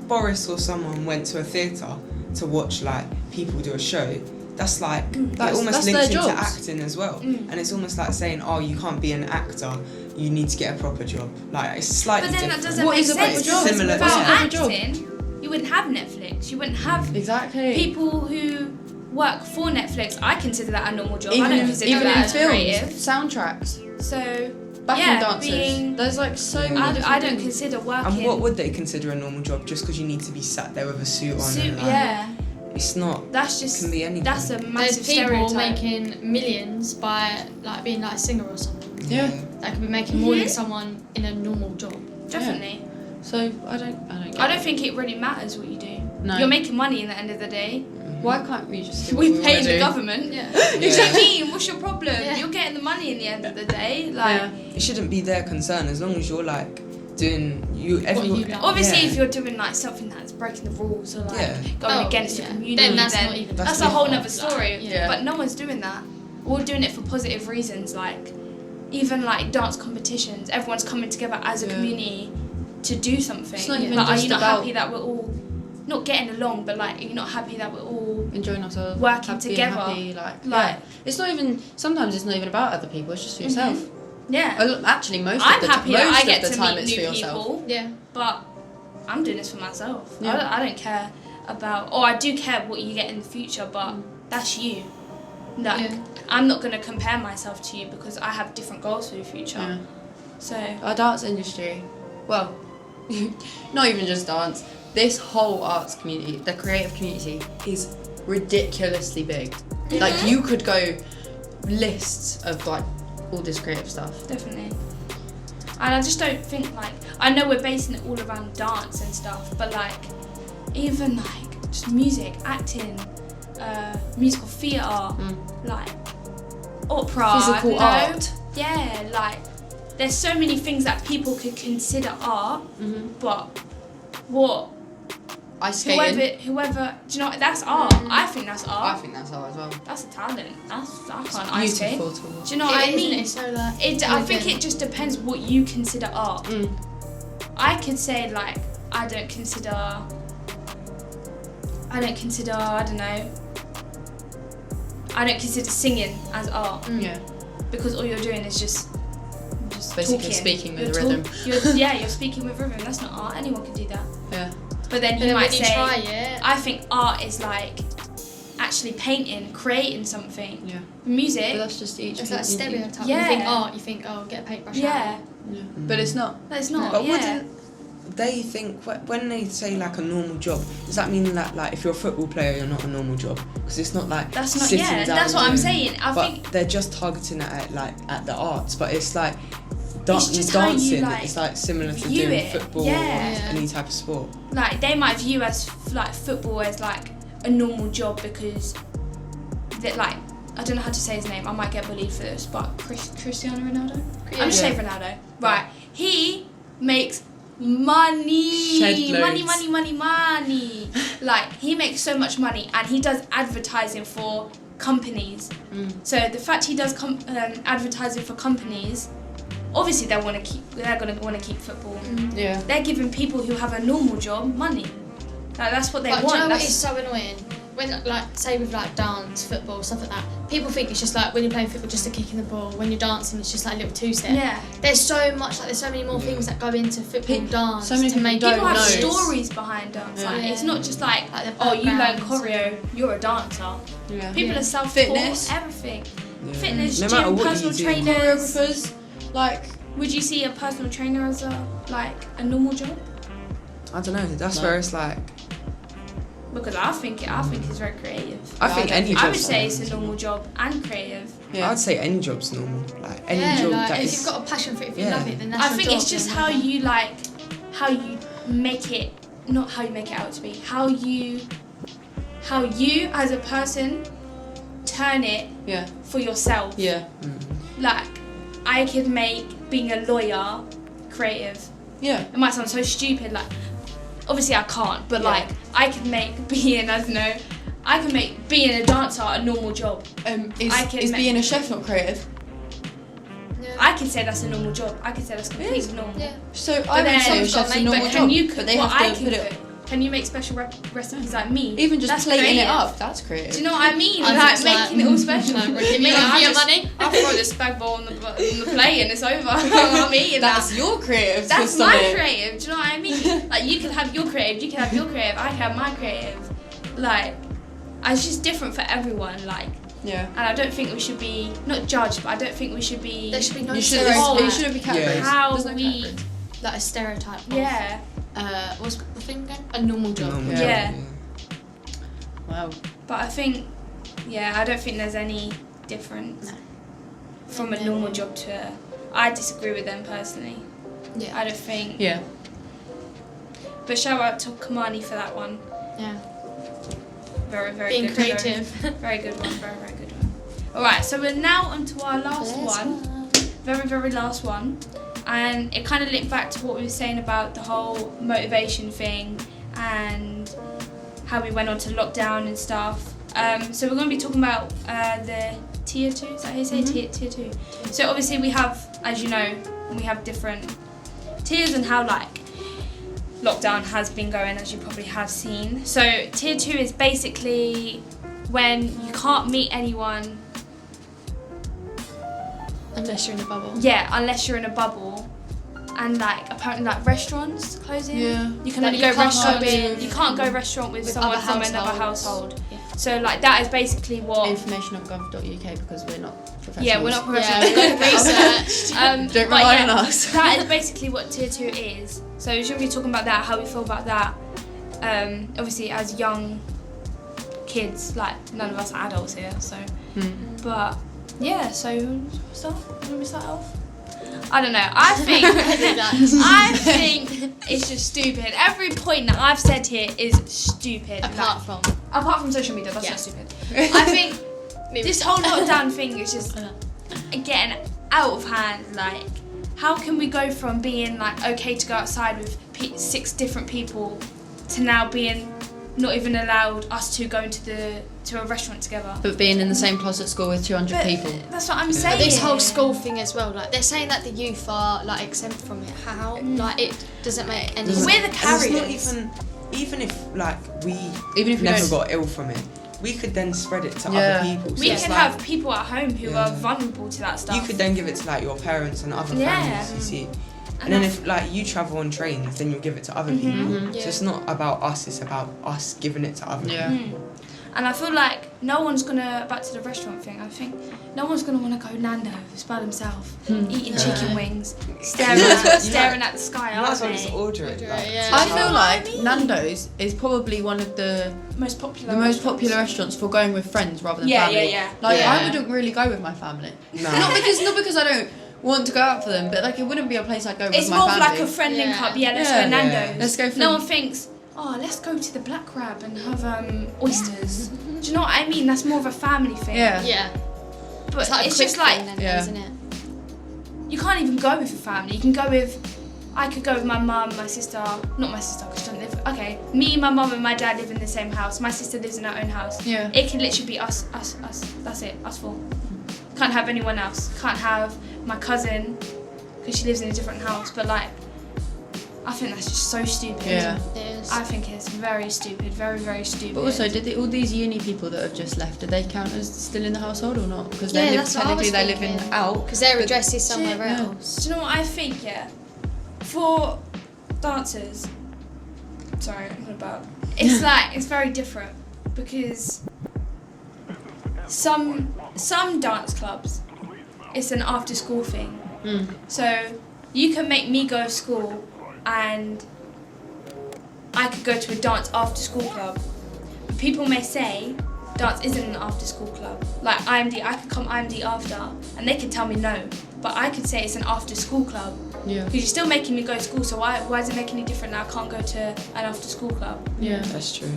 S3: Boris or someone went to a theatre to watch like people do a show. That's like it almost
S2: that's
S3: links
S2: their
S3: into
S2: jobs.
S3: acting as well, and it's almost like saying, "Oh, you can't be an actor. You need to get a proper job." Like it's slightly
S1: But then that
S3: different.
S1: doesn't
S2: What
S1: make
S2: is a proper
S1: sense
S2: job?
S1: because
S3: Similar
S1: without
S3: to-
S2: What's a proper
S1: acting, you wouldn't have Netflix. You wouldn't have
S2: Exactly.
S1: people who work for Netflix. I consider that a normal job. I
S2: Even
S1: don't
S2: in,
S1: consider
S2: even
S1: that
S2: in
S1: as
S2: films,
S1: creative.
S2: soundtracks,
S1: So
S2: backing
S1: yeah,
S2: dancers.
S1: being
S2: There's like so many.
S1: I
S2: different
S1: don't
S2: things.
S1: consider
S3: And
S1: working.
S3: what would they consider a normal job just because you need to be sat there with a suit on? and, like,
S1: yeah,
S3: It's not.
S1: that's just
S3: Can be anything.
S1: that's a massive
S4: There's people
S1: stereotype.
S4: making millions by like being like a singer or something.
S2: Yeah.
S4: That could be making more
S1: Mhm.
S4: than someone in a normal job.
S1: Definitely.
S2: So I don't. Get
S1: I don't
S2: it.
S1: think it really matters what you do.
S2: No.
S1: You're making money in the end of the day.
S2: Why can't we just? Do what
S1: We
S2: we
S1: pay
S2: wanna
S1: the
S2: do?
S1: government.
S4: Yeah.
S1: What do you mean? What's your problem?
S4: Yeah.
S1: You're getting the money in the end of the day. Like,
S2: Yeah.
S3: It shouldn't be their concern as long as you're like doing you. Everyone.
S4: you love.
S1: obviously,
S3: Yeah.
S1: if you're doing like something that's breaking the rules or like
S3: Yeah.
S1: going
S4: Oh,
S1: against
S4: yeah.
S1: the community,
S4: Then that's not even-
S1: that's
S3: That's
S1: a whole
S3: different.
S1: nother story.
S2: Yeah.
S1: But no one's doing that. We're doing it for positive reasons. Like, even like dance competitions, everyone's coming together as a
S2: Yeah.
S1: community to do something.
S2: It's not even
S1: like, are
S2: just
S1: you not
S2: about-
S1: happy that we're all not getting along, but like, are you not happy that we're all
S2: Enjoying ourselves,
S1: Working
S2: happy
S1: together.
S2: and happy, like
S1: Like-
S2: it's not even. Sometimes it's not even about other people. It's just for yourself.
S1: yeah?
S2: Actually, most
S1: I'm
S2: of the
S1: happy
S2: most
S1: that I
S2: of
S1: get
S2: the
S1: to
S2: time
S1: meet
S2: it's
S1: new
S2: for yourself.
S1: people.
S4: Yeah.
S1: But I'm doing this for myself.
S2: Yeah.
S1: I don't care about, or I do care what you get in the future, but that's you. Like,
S4: Yeah.
S1: I'm not going to compare myself to you because I have different goals for the future.
S2: Yeah.
S1: So,
S2: Our dance industry, well, not even just dance. This whole arts community, the creative community, is ridiculously big. Like you could go lists of like all this creative stuff.
S1: definitely. And I just don't think, like, I know we're basing it all around dance and stuff, but like, even like, just music, acting, musical theatre, like, opera,
S2: Physical
S1: you know?
S2: art.
S1: Yeah, like, there's so many things that people could consider art, but what
S2: Ice skating.
S1: whoever, do you know what, that's art. I think that's
S2: I
S1: art.
S2: think that's art as well.
S1: That's a talent. I can't ice skate.
S2: Beautiful to watch.
S1: Do you know what I
S4: Isn't
S1: mean?
S4: it? So like.
S1: I think it just depends what you consider art. I could say like I don't consider, I don't consider singing as art
S2: Yeah.
S1: because all you're doing is just
S2: Basically
S1: talking.
S2: speaking with
S1: You're
S2: rhythm.
S1: You're speaking with rhythm. That's not art. Anyone can do that.
S2: Yeah.
S1: But then
S4: But
S1: you
S4: then
S1: might
S4: when you
S1: say,
S4: try it.
S1: I think art is like actually painting, creating something.
S2: Yeah.
S1: Music.
S2: But that's just each.
S4: It's that stereotype.
S1: Yeah.
S4: You think art, you think, oh, get a paintbrush
S1: yeah.
S4: out.
S2: Yeah. But it's not.
S1: No, it's not.
S3: But
S1: yeah.
S3: wouldn't they think when they say like a normal job? Does that mean that like if you're a football player, you're not a normal job? Because it's not like
S1: That's not.
S3: sitting
S1: Yeah.
S3: down
S1: That's what I'm
S3: doing-
S1: saying. I
S3: but
S1: think
S3: they're just targeting it at like at the arts, but it's like
S1: It's just how you,
S3: dancing.
S1: like,
S3: It's like similar to
S1: view
S3: doing
S1: it.
S3: football
S1: Yeah.
S3: or any type of sport.
S1: like they might view as like football as like a normal job because that like I don't know how to say his name. I might get bullied for this, but Cristiano Ronaldo. I'm just
S2: Yeah.
S1: saying Ronaldo. Right. He makes money.
S2: Shed
S1: Money,
S2: loads.
S1: money. Like he makes so much money and he does advertising for companies. So the fact he does advertising for companies, obviously they're gonna want to keep football.
S2: Yeah.
S1: They're giving people who have a normal job money. Like, that's what they
S4: But
S1: want.
S4: do you know what
S1: That's-
S4: is so annoying? When, like, say with like dance, football, stuff like that, people think it's just like when you're playing football, just a kick in the ball. When you're dancing, it's just like a little two-step.
S1: Yeah.
S4: There's so much, like, there's so many more things that go into football, dance,
S2: so many
S4: to
S2: people
S4: make
S2: don't
S1: People have
S2: know.
S1: stories behind dance.
S2: Yeah.
S1: Like, it's not just like,
S4: Like the
S1: oh, you learn
S4: backgrounds.
S1: choreo, you're a dancer.
S2: Yeah.
S1: People
S4: Yeah.
S1: are self-taught,
S2: Fitness.
S1: everything.
S3: Yeah.
S1: Fitness,
S3: No matter
S1: gym,
S3: what
S1: personal
S3: you do.
S1: trainers.
S2: Choreographers, like.
S1: Would you see a personal trainer as a normal job?
S3: I don't know. That's
S2: No.
S3: where it's like.
S1: Because I think it's very creative.
S3: I think any
S1: I would
S3: job's
S1: say it's a
S3: normal.
S1: normal job and creative.
S2: Yeah.
S3: I'd say any job's normal. Like any
S4: Yeah,
S3: job
S4: like
S3: that
S4: if
S3: is.
S4: you've got a passion for it, if you
S3: Yeah.
S4: love it, then that's
S1: I
S4: your
S1: think
S4: job,
S1: it's just
S4: then
S1: how
S4: why not?
S1: you make it, not how you make it out to be. How you as a person turn it
S2: Yeah.
S1: for yourself.
S2: Yeah.
S1: Like, I could make being a lawyer creative.
S2: Yeah.
S1: It might sound so stupid, like, obviously I can't, but
S2: Yeah.
S1: like, I could make being, I don't know, I can make being a dancer a normal job.
S2: Is being a chef not creative?
S4: Yeah.
S1: I could say that's a normal job. I could say that's completely normal.
S4: Yeah.
S2: So I
S1: But
S2: would
S1: then-
S2: say a
S4: Someone's gotta
S2: chef's a
S4: make-
S2: normal
S1: But
S2: job,
S1: can you cook
S2: but they
S1: what
S2: have
S1: I
S2: to
S1: can
S2: put it.
S1: cook? Can you make special recipes like me?
S2: Even just
S1: That's
S2: plating it
S1: creative.
S2: up, that's creative.
S1: Do you know what I mean?
S4: I
S1: Like
S4: just like-
S1: making it all special.
S4: Like, Ricky,
S1: You know,
S4: for
S1: I
S4: your
S1: just-
S4: money.
S1: I throw this spag bowl on the plate and it's over. I'm eating
S2: That's
S1: that.
S2: your creative
S1: That's
S2: twist on
S1: my
S2: it.
S1: creative. Do you know what I mean? Like, you can have your creative, you can have your creative, I can have my creative. Like, it's just different for everyone. Like,
S2: Yeah.
S1: and I don't think we should be not judged, but I don't think we should be.
S4: There should be no
S2: You should.
S4: stereotype.
S2: You shouldn't be categorized.
S3: Yeah.
S1: How
S2: There's no
S1: we-
S2: categories.
S4: Like a stereotype. Of,
S1: Yeah.
S4: What's the thing again? A normal job.
S3: Normal
S2: Yeah.
S3: job,
S2: Wow.
S1: But I think, I don't think there's any difference
S4: No.
S1: from a normal job to. I disagree with them personally.
S4: Yeah.
S1: I don't think.
S2: Yeah.
S1: But shout out to Kamani for that one.
S4: Yeah.
S1: Very, very
S4: Being
S1: good.
S4: creative.
S1: Very good one. Very, very good one. All right, so we're now on to our last one. Very, very last one. And it kind of linked back to what we were saying about the whole motivation thing and how we went on to lockdown and stuff. So we're going to be talking about the tier 2, is that how you say tier 2? So obviously we have, as you know, we have different tiers and how like lockdown has been going, as you probably have seen. So tier 2 is basically when you can't meet anyone,
S4: Unless you're in a bubble.
S1: unless you're in a bubble. And like apparently like restaurants closing.
S2: Yeah.
S1: You can
S4: Like,
S1: only
S4: you
S1: go
S4: can't
S1: restaurant
S4: go
S1: with
S4: with-
S1: you can't go restaurant with someone
S4: other
S1: from another
S4: households.
S1: household.
S4: Yeah.
S1: So like that is basically what
S2: Information.gov.uk because we're not professionals.
S1: yeah, we're not
S4: Yeah,
S1: professionals.
S4: we've researched.
S2: Don't
S1: but
S2: rely on us.
S1: That is basically what tier 2 is. So we're going to be talking about that, how we feel about that. Obviously as young kids, like none of us are adults here, so but yeah, so who we start off? I don't know. I think it's just stupid. Every point that I've said here is stupid. Apart from social media, that's
S4: Yeah.
S1: not stupid. I think this whole lockdown thing is just getting out of hand. Like, how can we go from being like okay to go outside with 6 different people to now being not even allowed us to go into to a restaurant together?
S2: But being in the same class at school with 200 people.
S1: That's what I'm
S4: But
S1: saying.
S4: this whole school thing as well, like they're saying that the youth are like exempt from it. How? Like it doesn't make any sense.
S1: We're the
S3: And
S1: carriers.
S3: it's not even if like we
S2: Even if we
S3: never
S2: don't-
S3: got ill from it, we could then spread it to
S2: Yeah.
S3: other people. So
S1: We
S3: it's
S1: can
S3: like,
S1: have people at home who
S3: Yeah.
S1: are vulnerable to that stuff.
S3: you could then give it to like your parents and other
S1: Yeah.
S3: families. You see.
S1: And
S3: And then
S1: I-
S3: if like you travel on trains, then you'll give it to other people.
S4: Yeah.
S3: So it's not about us; it's about us giving it to other
S2: Yeah.
S3: people.
S1: And I feel like no one's gonna, back to the restaurant thing, I think no one's gonna want to go Nando's by themselves, eating chicken wings, staring at the sky,
S3: You might as well
S1: aren't
S3: just
S1: they?
S3: order it.
S4: Order
S3: like,
S4: it, yeah.
S2: I
S3: to-
S2: feel
S1: what
S2: like
S1: I mean.
S2: Nando's is probably one of the
S1: Most popular.
S2: most
S1: restaurants.
S2: popular restaurants for going with friends rather than
S1: Yeah,
S2: family.
S1: yeah.
S2: Like
S4: Yeah.
S2: I wouldn't really go with my family.
S3: No.
S2: Not because I don't want to go out for them, but like it wouldn't be a place I'd go
S1: It's
S2: with my
S1: more of
S2: family.
S1: like a friend link
S4: Yeah.
S1: up. Yeah, let's
S2: Yeah.
S1: go Nando's.
S2: Let's go for
S1: No one thinks, oh, let's go to the Black Crab and have oysters. Do you know what I mean? That's more of a family thing.
S2: Yeah.
S4: Yeah.
S1: But
S4: It's like a
S1: it's
S4: quick
S1: just like
S4: thing then,
S2: yeah.
S4: isn't it?
S1: you can't even go with your family. You can go with I could go with my mum, my sister, not my sister because she doesn't live, okay, me, my mum and my dad live in the same house, my sister lives in her own house.
S2: Yeah.
S1: It can literally be us, that's it, us four. Can't have anyone else, can't have my cousin because she lives in a different house, but like, I think that's just so stupid.
S2: Yeah.
S4: It is.
S1: I think it's very stupid, very, very stupid.
S2: But also, all these uni people that have just left, do they count as still in the household or not? Because
S4: Yeah,
S2: they live,
S4: that's what I was
S2: technically they live in
S4: thinking.
S2: out.
S4: Because their
S2: but-
S4: address is somewhere
S1: Yeah.
S4: else.
S1: Do you know what I think, yeah? For dancers, sorry, what about? It's like, it's very different because some dance clubs, it's an after school thing.
S2: Mm.
S1: So you can make me go to school and I could go to a dance after school club. But people may say dance isn't an after school club. Like IMD, I could come IMD after and they could tell me no. But I could say it's an after school club.
S2: Yeah.
S1: Because you're still making me go to school, so why does it make any different now I can't go to an after school club?
S2: Yeah.
S3: That's true.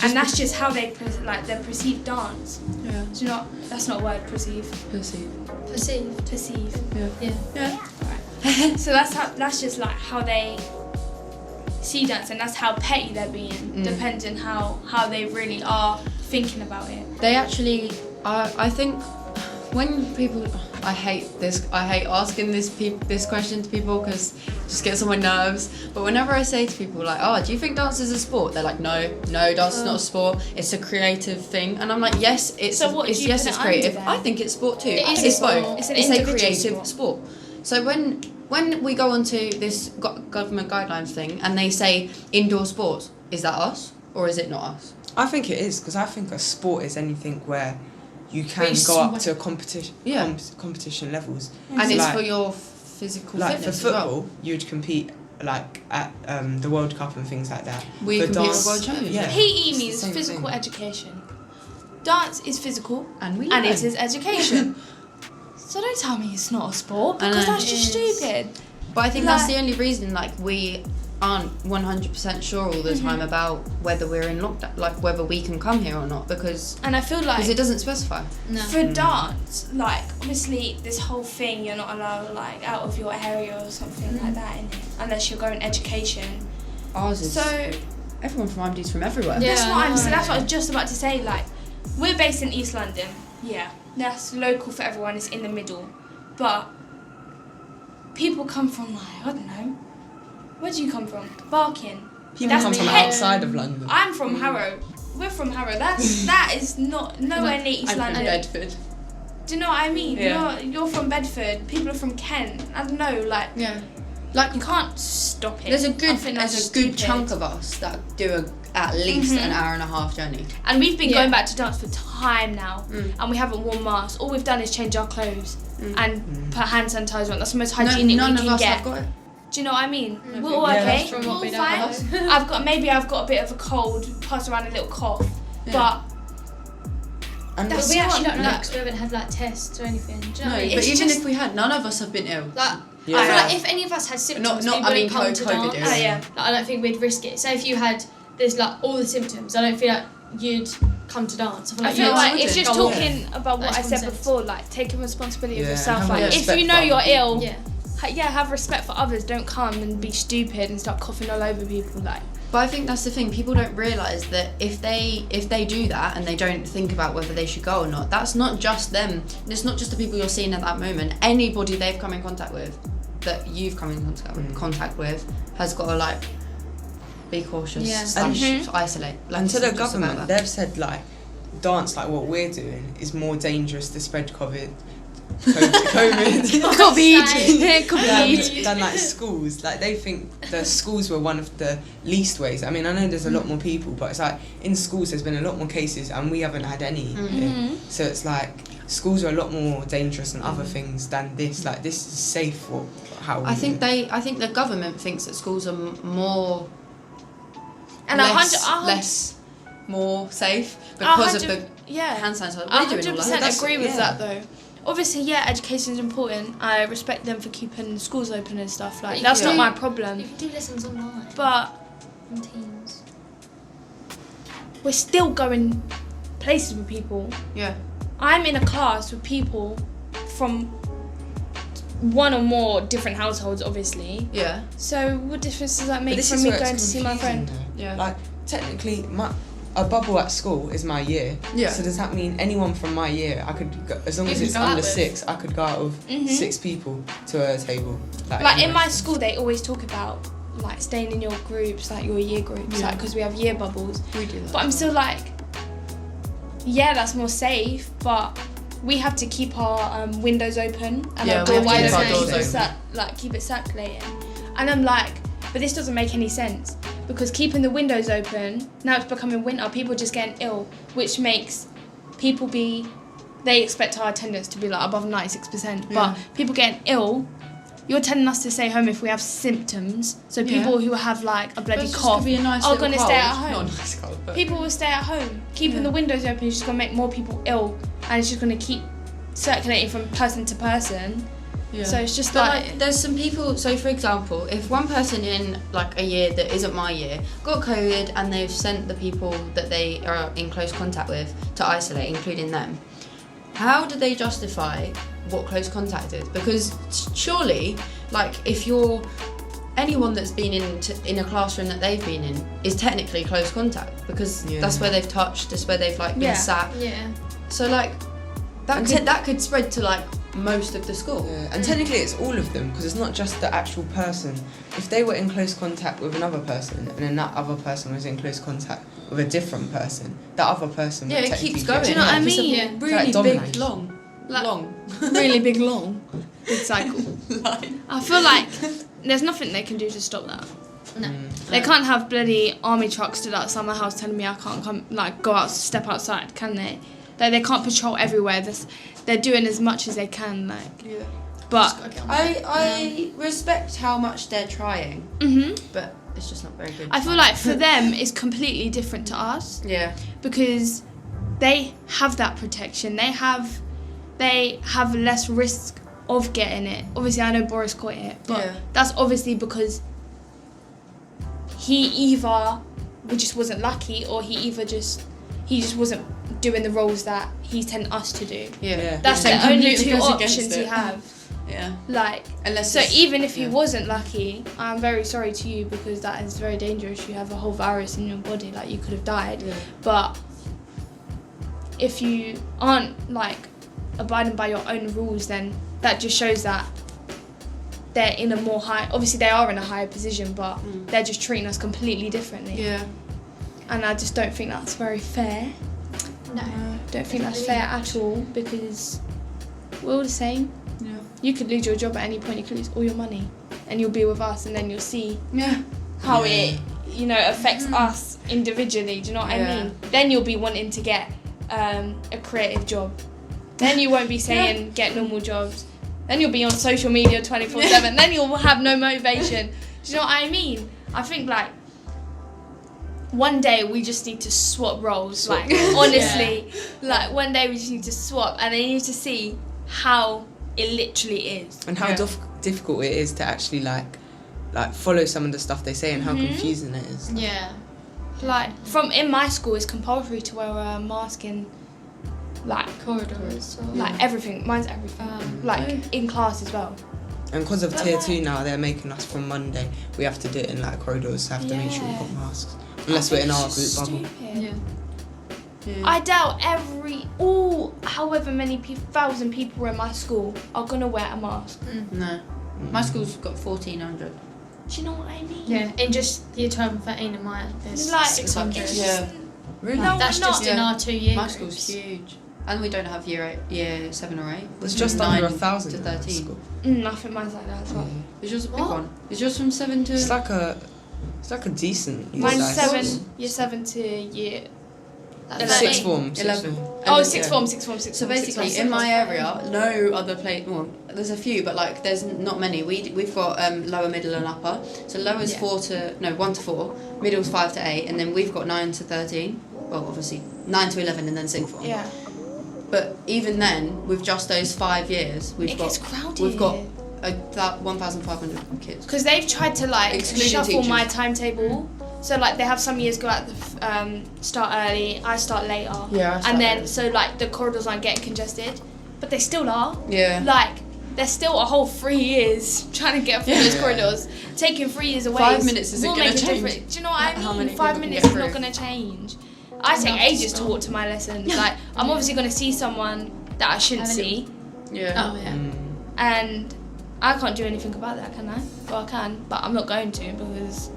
S1: And that's just how they perceive dance.
S2: Yeah.
S1: Do you know, that's not a word, perceive.
S2: Pussy.
S4: Perceived.
S1: Perceive.
S4: Yeah.
S2: Yeah.
S1: So that's just like how they see dance, and that's how petty they're being, depending how they really are thinking about it.
S2: They actually, I think, when people, I hate asking this question to people because it just gets on my nerves. But whenever I say to people like, oh, do you think dance is a sport? They're like, no, dance is not a sport. It's a creative thing. And I'm like, yes, it's
S1: So what do you
S2: yes,
S1: put
S2: it's
S1: it
S2: creative.
S1: under then?
S2: I think it's sport too.
S4: It is
S2: It's
S4: a sport.
S2: both.
S1: It's an
S2: a
S1: individual
S2: creative sport. So when we go onto this government guidelines thing and they say indoor sports, is that us or is it not us?
S3: I think it is, because I think a sport is anything where you can
S2: It's
S3: go up
S2: so-
S3: to competition
S2: Yeah.
S3: competition levels.
S2: And
S3: So
S2: it's
S3: like-
S2: for your physical
S3: like for
S2: fitness as
S3: football,
S2: well.
S3: you'd compete like at the World Cup and things like that.
S2: We
S3: For
S2: compete
S3: dance-
S2: with world champions.
S3: Yeah.
S1: PE
S3: It's the
S1: means
S3: same
S1: physical
S3: thing.
S1: education. Dance is physical,
S2: And we
S1: and
S2: learn.
S1: it is education. So don't tell me it's not a sport,
S2: I
S1: because
S2: know.
S1: that's just
S4: It is.
S1: stupid.
S2: But I think that's
S1: Like-
S2: the only reason like we aren't 100% sure all the time about whether we're in lockdown, like whether we can come here or not, because
S1: And I feel like
S2: it doesn't specify.
S4: No.
S1: for dance, like obviously this whole thing, you're not allowed like out of your area or something like that in it, unless you're going education.
S2: Ours is
S1: So
S2: everyone from IMD's from everywhere.
S4: Yeah.
S1: that's what I'm. So
S4: I
S1: that's what I
S4: know.
S1: was just about to say. Like, we're based in East London. Yeah, that's local for everyone. It's in the middle, but people come from like, I don't know. Where do you come from? Barking.
S3: People
S1: That's
S3: come from
S1: ten-
S3: outside of London.
S1: I'm from Harrow. We're from Harrow. That is not nowhere near East
S2: I'm from
S1: London.
S2: Bedford.
S1: Do you know what I mean?
S2: Yeah.
S1: You're from Bedford. People are from Kent. I don't know. Like,
S2: Yeah. Like
S1: you can't stop it.
S2: there's a
S1: I
S2: good
S1: think that's
S2: there's a good
S1: stupid.
S2: chunk of us that do at least an hour and a half journey.
S1: And we've been
S4: Yeah.
S1: going back to dance for time now,
S2: Mm.
S1: and we haven't worn masks. All we've done is change our clothes and put hand sanitizer on. That's the most
S2: No,
S1: hygienic
S2: none
S1: we
S2: of
S1: can
S2: us
S1: get.
S2: have got it.
S1: Do you know what I mean? We're all
S3: Yeah,
S1: okay.
S3: that's
S4: from
S1: We're
S4: what
S1: all
S4: we know.
S1: fine. I've got a bit of a cold, pass around a little cough,
S2: Yeah.
S1: but
S3: And
S1: That's
S4: But we actually don't know
S1: not-
S4: because we haven't had like tests or anything. Do you know
S2: No,
S4: what I mean?
S2: but
S1: It's
S2: even
S1: just-
S2: if we had, none of us have been ill.
S4: Like,
S3: Yeah.
S4: I feel like if any of us had symptoms,
S2: not-
S4: we
S2: I
S4: wouldn't
S2: mean,
S4: come to
S2: COVID
S4: dance.
S2: is.
S1: Oh, yeah.
S4: Like, I don't think we'd risk it. Say if you had, there's like all the symptoms, I don't feel like you'd come to dance.
S1: I feel
S2: Yeah,
S1: like
S2: I
S1: it's
S2: wouldn't.
S1: just
S4: Go
S1: talking about what
S4: That's
S1: I said
S4: common sense.
S1: before, like taking responsibility of
S3: Yeah,
S1: yourself.
S3: have
S1: Like if
S3: respect
S1: you know
S3: for
S1: you're
S3: other
S1: ill,
S4: Yeah.
S1: have respect for others. Don't come and be stupid and start coughing all over people. Like,
S2: But I think that's the thing. People don't realise that if they do that and they don't think about whether they should go or not, that's not just them. It's not just the people you're seeing at that moment. Anybody they've come in contact with, that you've come in contact with, has got to like be cautious
S4: Yeah.
S2: / isolate. Like,
S3: and
S2: it's
S3: to the
S2: not just about
S3: government,
S2: that.
S3: they've said like dance like what we're doing is more dangerous to spread COVID. Than like schools. Like they think the schools were one of the least ways. I mean, I know there's a lot more people, but it's like in schools there's been a lot more cases and we haven't had any. here. So it's like schools are a lot more dangerous than other things than this. Like this is safe for how we
S2: I think
S3: live.
S2: I think the government thinks that schools are more
S1: and
S2: less more safe because of the
S1: yeah.
S2: hand sanitizer.
S1: I
S2: We're doing all
S1: 100%
S2: that.
S1: agree with
S3: yeah.
S1: that though. Obviously, yeah, education is important. I respect them for keeping schools open and stuff. Like
S4: you
S1: that's
S4: can
S1: not
S4: do-
S1: my problem.
S4: You can do lessons online.
S1: But
S4: on Teams.
S1: we're still going places with people.
S2: Yeah.
S1: I'm in a class with people from one or more different households, obviously.
S2: Yeah.
S1: So what difference does that
S3: But
S1: make
S3: this
S1: from
S3: is
S1: me
S3: where it's
S1: going to see my
S3: confusing,
S1: friend?
S3: though.
S2: Yeah.
S3: Like technically, a bubble at school is my year.
S2: Yeah.
S3: So does that mean anyone from my year, I could, as long
S4: You
S3: as
S4: could
S3: it's
S4: go out
S3: under
S4: with.
S3: 6, I could go out with
S1: Mhm.
S3: 6 people to a table.
S1: Like in
S3: anyway.
S1: my school, they always talk about like staying in your groups, like your year groups,
S2: Yeah.
S1: like because we have year bubbles.
S2: We do that.
S1: But I'm still like, yeah, that's more safe, but we have to keep our windows open and
S2: Yeah,
S1: our
S2: we
S1: door
S2: have to
S1: wide
S4: keep our
S1: open,
S4: doors
S1: keep it
S2: open.
S1: keep it circulating. And I'm like, but this doesn't make any sense because keeping the windows open, now it's becoming winter, people are just getting ill, which makes people they expect our attendance to be like above 96%,
S2: Yeah.
S1: but people getting ill, you're telling us to stay home if we have symptoms. So
S2: Yeah.
S1: people who have like a bloody
S2: But it's just
S1: cough
S2: gonna be a nice
S1: are
S2: little
S1: going to
S2: cold.
S1: stay at home.
S2: Not a nice cold, but
S1: People will stay at home. Keeping
S2: Yeah.
S1: the windows open is just going to make more people ill, and it's just going to keep circulating from person to person.
S2: yeah.
S1: So it's just
S2: But
S1: like,
S2: there's some people. So for example, if one person in like a year that isn't my year got COVID and they've sent the people that they are in close contact with to isolate, including them, how do they justify what close contact is? Because surely, like if you're anyone that's been in a classroom that they've been in is technically close contact because
S3: Yeah.
S2: that's where they've touched, that's where they've like been
S1: Yeah.
S2: sat.
S4: Yeah.
S2: So like that could spread to like most of the school.
S3: Yeah, and technically it's all of them because it's not just the actual person. If they were in close contact with another person and then that other person was in close contact with a different person, that other person
S2: Yeah,
S3: would
S2: it
S3: technically
S2: keeps
S3: get
S2: going.
S1: Do you know what I
S2: It's a
S1: mean?
S4: Yeah.
S2: really
S3: Like
S2: big,
S3: dominoes.
S2: long
S1: really big, long, big cycle.
S2: line.
S1: I feel like there's nothing they can do to stop that.
S4: No.
S1: They can't have bloody army trucks stood outside my house telling me I can't come, like go out, step outside, can they? Like they can't patrol everywhere. They're doing as much as they can, like.
S2: Yeah.
S1: But
S2: I respect how much they're trying, but it's just not very good.
S1: I feel like for them it's completely different to us.
S2: yeah,
S1: Because they have that protection. They have less risk of getting it. Obviously, I know Boris caught it, but
S2: Yeah.
S1: that's obviously because he just wasn't lucky, or he just wasn't doing the roles that he's telling us to do.
S2: yeah,
S1: That's
S2: So
S1: the only
S2: completely
S1: two
S2: goes against
S1: options he
S2: it.
S1: have.
S2: yeah.
S1: Like,
S2: Unless
S1: so
S2: it's-
S1: even if he
S2: yeah.
S1: wasn't lucky, I'm very sorry to you because that is very dangerous. You have a whole virus in your body, like you could have died.
S2: Yeah.
S1: But if you aren't like abiding by your own rules, then that just shows that they're in a more high. Obviously, they are in a higher position, but they're just treating us completely differently.
S2: Yeah.
S1: And I just don't think that's very fair.
S4: No.
S1: Don't think that's fair at all because we're all the same.
S2: Yeah.
S1: You could lose your job at any point. You could lose all your money, and you'll be with us, and then you'll see
S2: Yeah.
S1: how
S3: Yeah.
S1: it, affects us individually. Do you know what I
S2: Yeah.
S1: mean? Then you'll be wanting to get a creative job. Then you won't be saying get normal jobs. Then you'll be on social media 24/7. Then you'll have no motivation. Do you know what I mean? I think like one day we just need to swap roles. Like honestly, like one day we just need to swap, and then you need to see how it literally is.
S3: And how
S2: Yeah.
S3: difficult it is to actually like follow some of the stuff they say and how confusing it is.
S4: Yeah.
S1: Like in my school, it's compulsory to wear a mask in like
S4: Corridors. Or,
S1: like everything. Mine's everything. Like in class as well.
S3: And because of tier 2 now, they're making us from Monday. We have to do it in like corridors. So have to make sure we've got masks, unless we're in our group bubble.
S4: yeah.
S1: I doubt however many thousand people in my school are gonna wear a mask.
S2: No. My school's got 1,400.
S1: Do you know what I mean?
S4: Yeah. In just year 12 and 13 in mine, there's
S1: Like,
S4: 600.
S1: it's
S2: Yeah. Really?
S1: No,
S4: That's
S1: we're
S4: just
S1: not.
S4: in
S2: Yeah.
S4: our 2 year
S2: My
S4: groups.
S2: school's huge. And we don't have year 7 or 8.
S3: There's just
S2: 9
S3: under 1,000
S2: to
S3: in our
S2: 13.
S3: school.
S1: I think mine's like that as well.
S2: Is yours a big
S4: What?
S2: one? Is yours from 7 to...
S3: It's like a decent
S1: Mine's
S3: size.
S1: year 7 to year.
S4: Like
S3: Sixth
S4: 13.
S3: form.
S2: 11.
S1: Oh, sixth form.
S2: So basically, in my area, no other place. Well, there's a few, but like, there's not many. We've got lower, middle, and upper. So lower's 1 to 4, middle's 5 to 8, and then we've got 9 to 13. Well, obviously 9 to 11, and then sixth form.
S1: Yeah.
S2: But even then, with just those 5 years,
S1: It gets crowded.
S2: we've got 1,500 kids.
S1: Because they've tried to like
S2: Excluding
S1: shuffle
S2: teachers.
S1: my timetable. So like they have some years go at the start early, I start later.
S2: Yeah, I start
S1: And then
S2: early.
S1: so like the corridors aren't getting congested, but they still are.
S2: Yeah.
S1: Like there's still a whole 3 years trying to get through those corridors. Taking 3 years away
S2: 5 minutes isn't
S1: will
S2: gonna
S1: make a
S2: change.
S1: difference. Do you know what I
S2: How
S1: mean?
S2: many
S1: 5
S2: people can
S1: minutes
S2: get
S1: is not
S2: through?
S1: going to change. I take
S4: Enough
S1: ages
S4: to
S1: to walk to my lessons. Like, I'm obviously going to see someone that I shouldn't see,
S2: Yeah.
S4: Oh yeah.
S1: and I can't do anything about that, can I? Well, I can, but I'm not going to because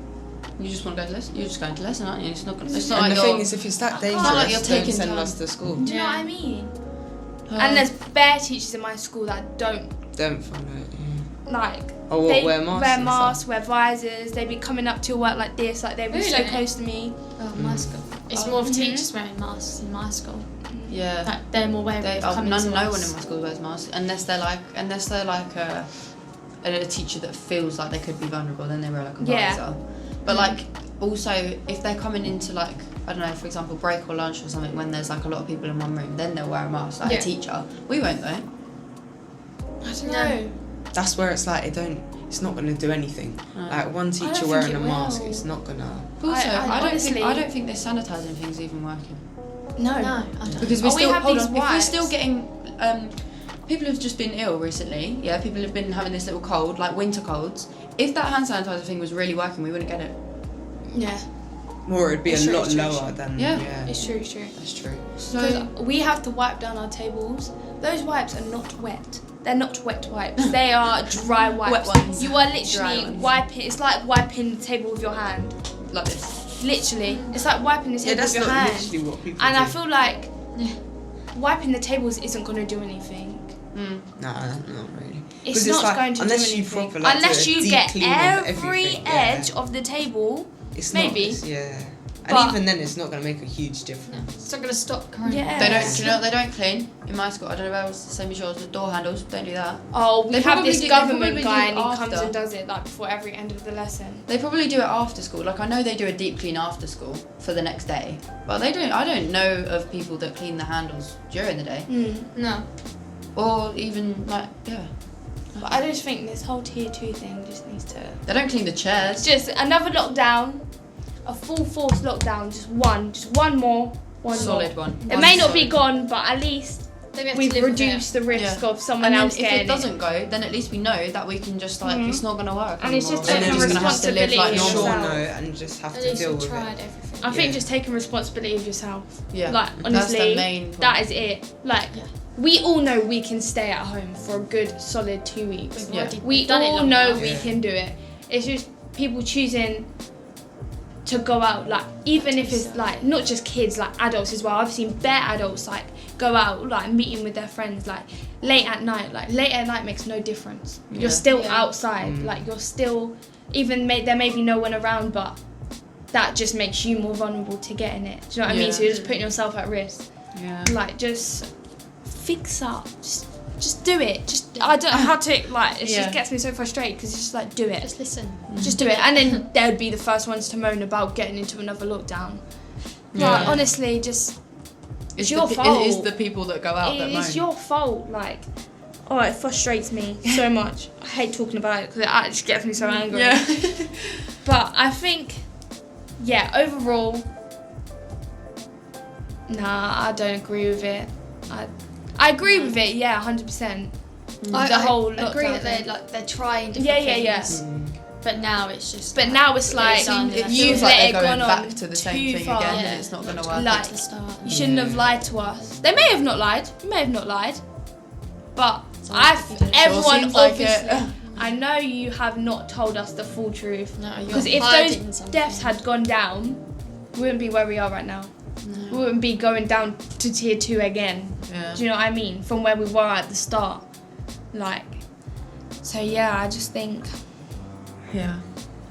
S2: You just want to go to lesson. You're just going to lesson, aren't you? It's not. It's
S3: And
S2: not like
S3: the
S2: you're.
S3: thing is, if it's that
S1: I can't.
S3: dangerous,
S2: Like you're
S3: don't
S2: taking
S3: send
S2: time.
S3: us to school.
S1: do you know what I mean? And there's bare teachers in my school that don't
S3: Don't follow it.
S1: like.
S3: Or what,
S1: They
S3: wear masks.
S1: wear
S3: and
S1: masks, wear visors. They be coming up to work like this, like they be so
S4: Really?
S1: close to me.
S4: Oh, my school. It's
S1: Oh.
S4: more of
S1: Mhm.
S4: teachers wearing masks in my school.
S2: Yeah.
S4: Like, they're more wary
S2: They,
S4: of coming
S2: no
S4: to
S2: one
S4: us.
S2: in my school wears masks unless they're like a teacher that feels like they could be vulnerable. Then they wear like a
S1: Yeah.
S2: visor. But like also if they're coming into like I don't know, for example, break or lunch or something when there's like a lot of people in one room, then they'll wear a mask. Like
S4: Yeah.
S2: a teacher, we won't though.
S1: I don't
S4: No.
S1: know.
S3: That's where it's like it's not gonna do anything.
S2: No.
S3: Like one teacher
S1: think
S3: wearing
S1: it
S3: a mask,
S1: will.
S3: it's not gonna.
S2: Also,
S1: I honestly-
S2: I don't think this sanitising thing's even working.
S1: No.
S4: No, I don't.
S2: Because we're
S1: Oh, we
S2: still
S1: have
S2: hold
S1: these
S2: on, if we're
S1: wipes.
S2: still getting people have just been ill recently. Yeah, people have been having this little cold, like winter colds. If that hand sanitizer thing was really working, we wouldn't get it.
S1: Yeah.
S3: Or it'd be
S1: It's
S3: a
S1: true,
S3: lot
S1: it's true,
S3: lower
S1: it's
S3: than.
S2: Yeah.
S1: It's true, it's true.
S3: That's true.
S2: So
S1: Because we have to wipe down our tables. Those wipes are not wet. They're not wet wipes. They are dry wipes.
S2: Wet ones.
S1: You are
S2: Dry
S1: literally
S2: ones.
S1: wiping. It's like wiping the table with your hand.
S2: like this.
S1: Literally, it's like wiping the
S3: Yeah,
S1: table
S3: that's
S1: with your
S3: not
S1: hand.
S3: literally what people
S1: And
S3: do.
S1: I feel like
S4: Yeah.
S1: wiping the tables isn't going to do anything.
S3: Nah, not really.
S1: It's
S3: 'Cause
S1: not
S3: like,
S1: going to
S3: unless
S1: do
S3: you
S1: anything.
S3: proper, like,
S1: Unless
S3: do a
S1: you
S3: deep
S1: get
S3: clean of
S1: every
S3: everything, yeah.
S1: edge of the table.
S3: It's
S1: maybe.
S3: Not, yeah.
S1: But-
S3: And even then, it's not gonna make a huge difference.
S4: It's not going to stop corona.
S1: Yeah.
S2: They don't. Do you know what they don't clean in my school? I don't know about the same as yours. The door handles don't do that.
S1: Oh, we
S2: They
S1: have
S2: probably
S1: this
S2: do- they
S1: government
S2: probably
S1: guy
S2: do
S1: and he comes
S2: after.
S1: and does it like before every end of the lesson.
S2: They probably do it after school. Like I know they do a deep clean after school for the next day, but they don't. I don't know of people that clean the handles during the day,
S4: No.
S2: or even like
S1: But I just think this whole tier 2 thing just needs to.
S2: they don't clean the chairs.
S1: Just another lockdown, a full force lockdown, just one more, one
S2: Solid
S1: more.
S2: one.
S1: It may not be gone, but at least
S4: They have
S1: we've
S4: to live with it.
S1: reduced the risk
S2: Yeah.
S1: of someone
S2: And then
S1: else
S2: if
S1: getting
S2: it doesn't go, then at least we know that we can just like it's not gonna work.
S1: And it's just
S2: anymore.
S3: taking
S2: we're just gonna have to live
S1: responsibility
S2: like
S1: of
S2: normal.
S3: Sure,
S1: yourself.
S3: no, and just have
S4: At
S3: to
S4: least
S3: deal
S4: we
S3: with
S4: tried
S3: it.
S4: everything.
S1: I think
S3: Yeah.
S1: just taking responsibility of yourself.
S2: Yeah,
S1: Like honestly,
S2: that's the main point.
S1: that is it. Like
S4: Yeah.
S1: we all know we can stay at home for a good solid 2 weeks.
S4: We've
S2: Yeah.
S4: already
S1: We
S4: done it
S1: all
S4: long
S1: know
S4: enough.
S1: we
S3: Yeah.
S1: can do it. It's just people choosing to go out, like even if it's like not just kids, like adults as well. I've seen bare adults like go out, like meeting with their friends, like late at night. Like late at night makes no difference.
S2: Yeah.
S1: You're still
S4: Yeah.
S1: outside. Like you're still, even there may be no one around, but that just makes you more vulnerable to getting it. Do you know what I mean?
S2: Yeah.
S1: So you're just putting yourself at risk.
S2: Yeah.
S1: Like just fix up. Just do it. Just I don't know how to like. It
S2: Yeah.
S1: just gets me so frustrated because it's just like do it.
S4: Just listen.
S1: Just do it, and then they would be the first ones to moan about getting into another lockdown.
S2: Yeah.
S1: Like honestly, just
S2: It's
S1: your
S2: the,
S1: fault.
S2: It is the people that go out that
S1: it's
S2: moan.
S1: your fault. Like, oh, it frustrates me so much. I hate talking about it because it actually gets me so angry.
S2: Yeah.
S1: But I think, yeah, overall, nah, I don't agree with it. I agree with it, yeah, 100%.
S4: I
S1: The whole
S4: agree
S1: lockdown
S4: that
S1: thing.
S4: they're trying different
S1: Yeah, yeah, yeah.
S4: things. But now it's just.
S1: But now it's like
S4: done,
S2: It
S4: that's
S1: you've
S2: feels
S4: it.
S2: like
S1: let
S2: they're
S1: it
S2: going
S1: gone
S2: back
S1: on
S2: to the
S1: too
S2: same thing
S1: far.
S2: again,
S4: Yeah.
S2: and it's not gonna work.
S1: Like-
S4: to start.
S1: You shouldn't have lied to us. They may have not lied. You may have not lied. But everyone
S2: seems like
S1: obviously.
S2: it.
S1: I know you have not told us the full truth.
S4: No, you're
S1: Because if
S4: hiding
S1: those
S4: something.
S1: deaths had gone down, we wouldn't be where we are right now. We wouldn't be going down to tier 2 again.
S2: Yeah.
S1: Do you know what I mean? From where we were at the start. Like, so yeah, I just think,
S2: Yeah.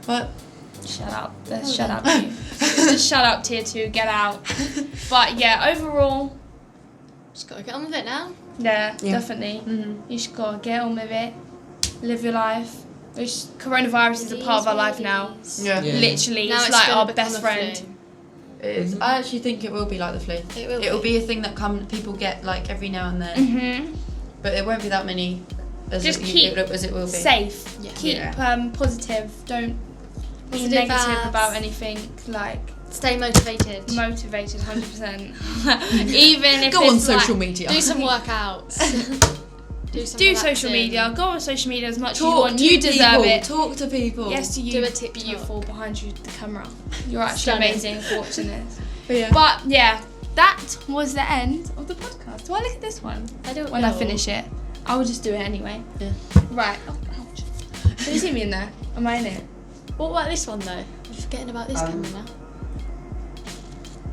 S2: But
S1: shut up. Shut up, you. Just shut up, tier 2, get out. But yeah, overall,
S4: Just gotta get on with it now.
S1: yeah,
S3: Yeah.
S1: definitely. You just gotta get on with it, live your life. Coronavirus is a part of our life now.
S2: yeah,
S3: Yeah.
S1: Literally,
S4: Now
S1: it's like
S4: gonna
S1: our
S4: become
S1: best
S4: a
S1: friend.
S4: flu.
S2: it is. I actually think it will be like the flu.
S4: It will.
S2: It'll be a thing that people get like every now and then,
S1: Mm-hmm.
S2: but it won't be that many as
S1: Just
S2: it,
S1: keep
S2: as it will be.
S1: Safe.
S4: Yeah.
S1: Keep
S2: Yeah.
S1: positive. Don't be
S4: Positive
S1: negative
S4: vibes.
S1: about anything. Like
S4: Stay motivated.
S1: motivated, 100%. Even if
S2: Go
S1: it's
S2: on social
S1: like,
S2: media.
S4: Do some workouts. Do some
S1: Do social
S4: relaxing.
S1: media. Go on social media as much as you
S2: Talk
S1: want.
S2: to
S1: You deserve
S2: people.
S1: it.
S2: Talk to people.
S1: Yes, to you,
S4: Do a TikTok.
S1: beautiful behind you, the camera. You're actually
S4: Stunning.
S1: amazing for watching this.
S2: But yeah.
S1: But yeah, that was the end of the podcast. Do I look at this one?
S4: I don't
S1: When
S4: know.
S1: I finish it, I will just do it anyway.
S2: Yeah.
S1: Right. Oh, ouch. Can you see me in there? Am I in it?
S4: What about this one though? I'm forgetting about this camera now.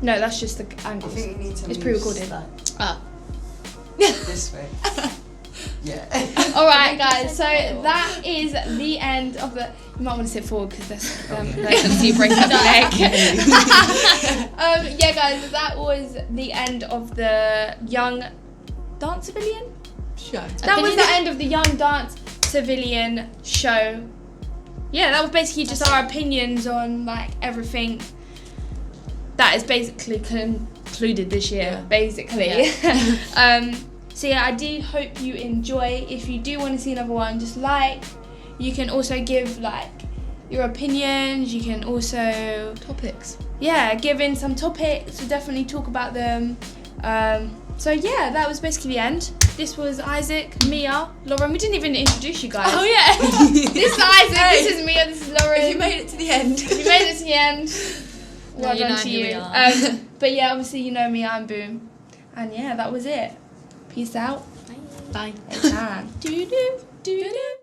S1: No, that's just the
S3: I
S1: angles.
S3: think you need to
S1: It's
S3: move
S1: pre-recorded.
S4: Ah.
S3: this way. Yeah.
S1: All right, guys. So that is the end of the. You might want to sit forward because they're going to see you break up your leg. Yeah, guys. That was the end of the Young Dance Civilian.
S2: Sure.
S1: That was the end of the Young Dance Civilian show. Yeah, that was basically just our opinions on like everything that is basically concluded this year.
S2: Yeah.
S1: Basically. So yeah, I do hope you enjoy. If you do want to see another one, just like. You can also give like your opinions. You can also
S2: Topics.
S1: give in some topics. We'll definitely talk about them. So yeah, that was basically the end. This was Isaac, Mia, Lauren. We didn't even introduce you guys.
S2: Oh yeah.
S1: This is Isaac. This is Mia. This is Lauren.
S2: If you made it to the end.
S1: If you made it to the end, well
S4: you
S1: done
S4: know
S1: to
S4: who
S1: you.
S4: we are.
S1: But yeah, obviously you know me. I'm Boom, and yeah, that was it. Peace out.
S2: Bye.
S1: Time. Do do do do.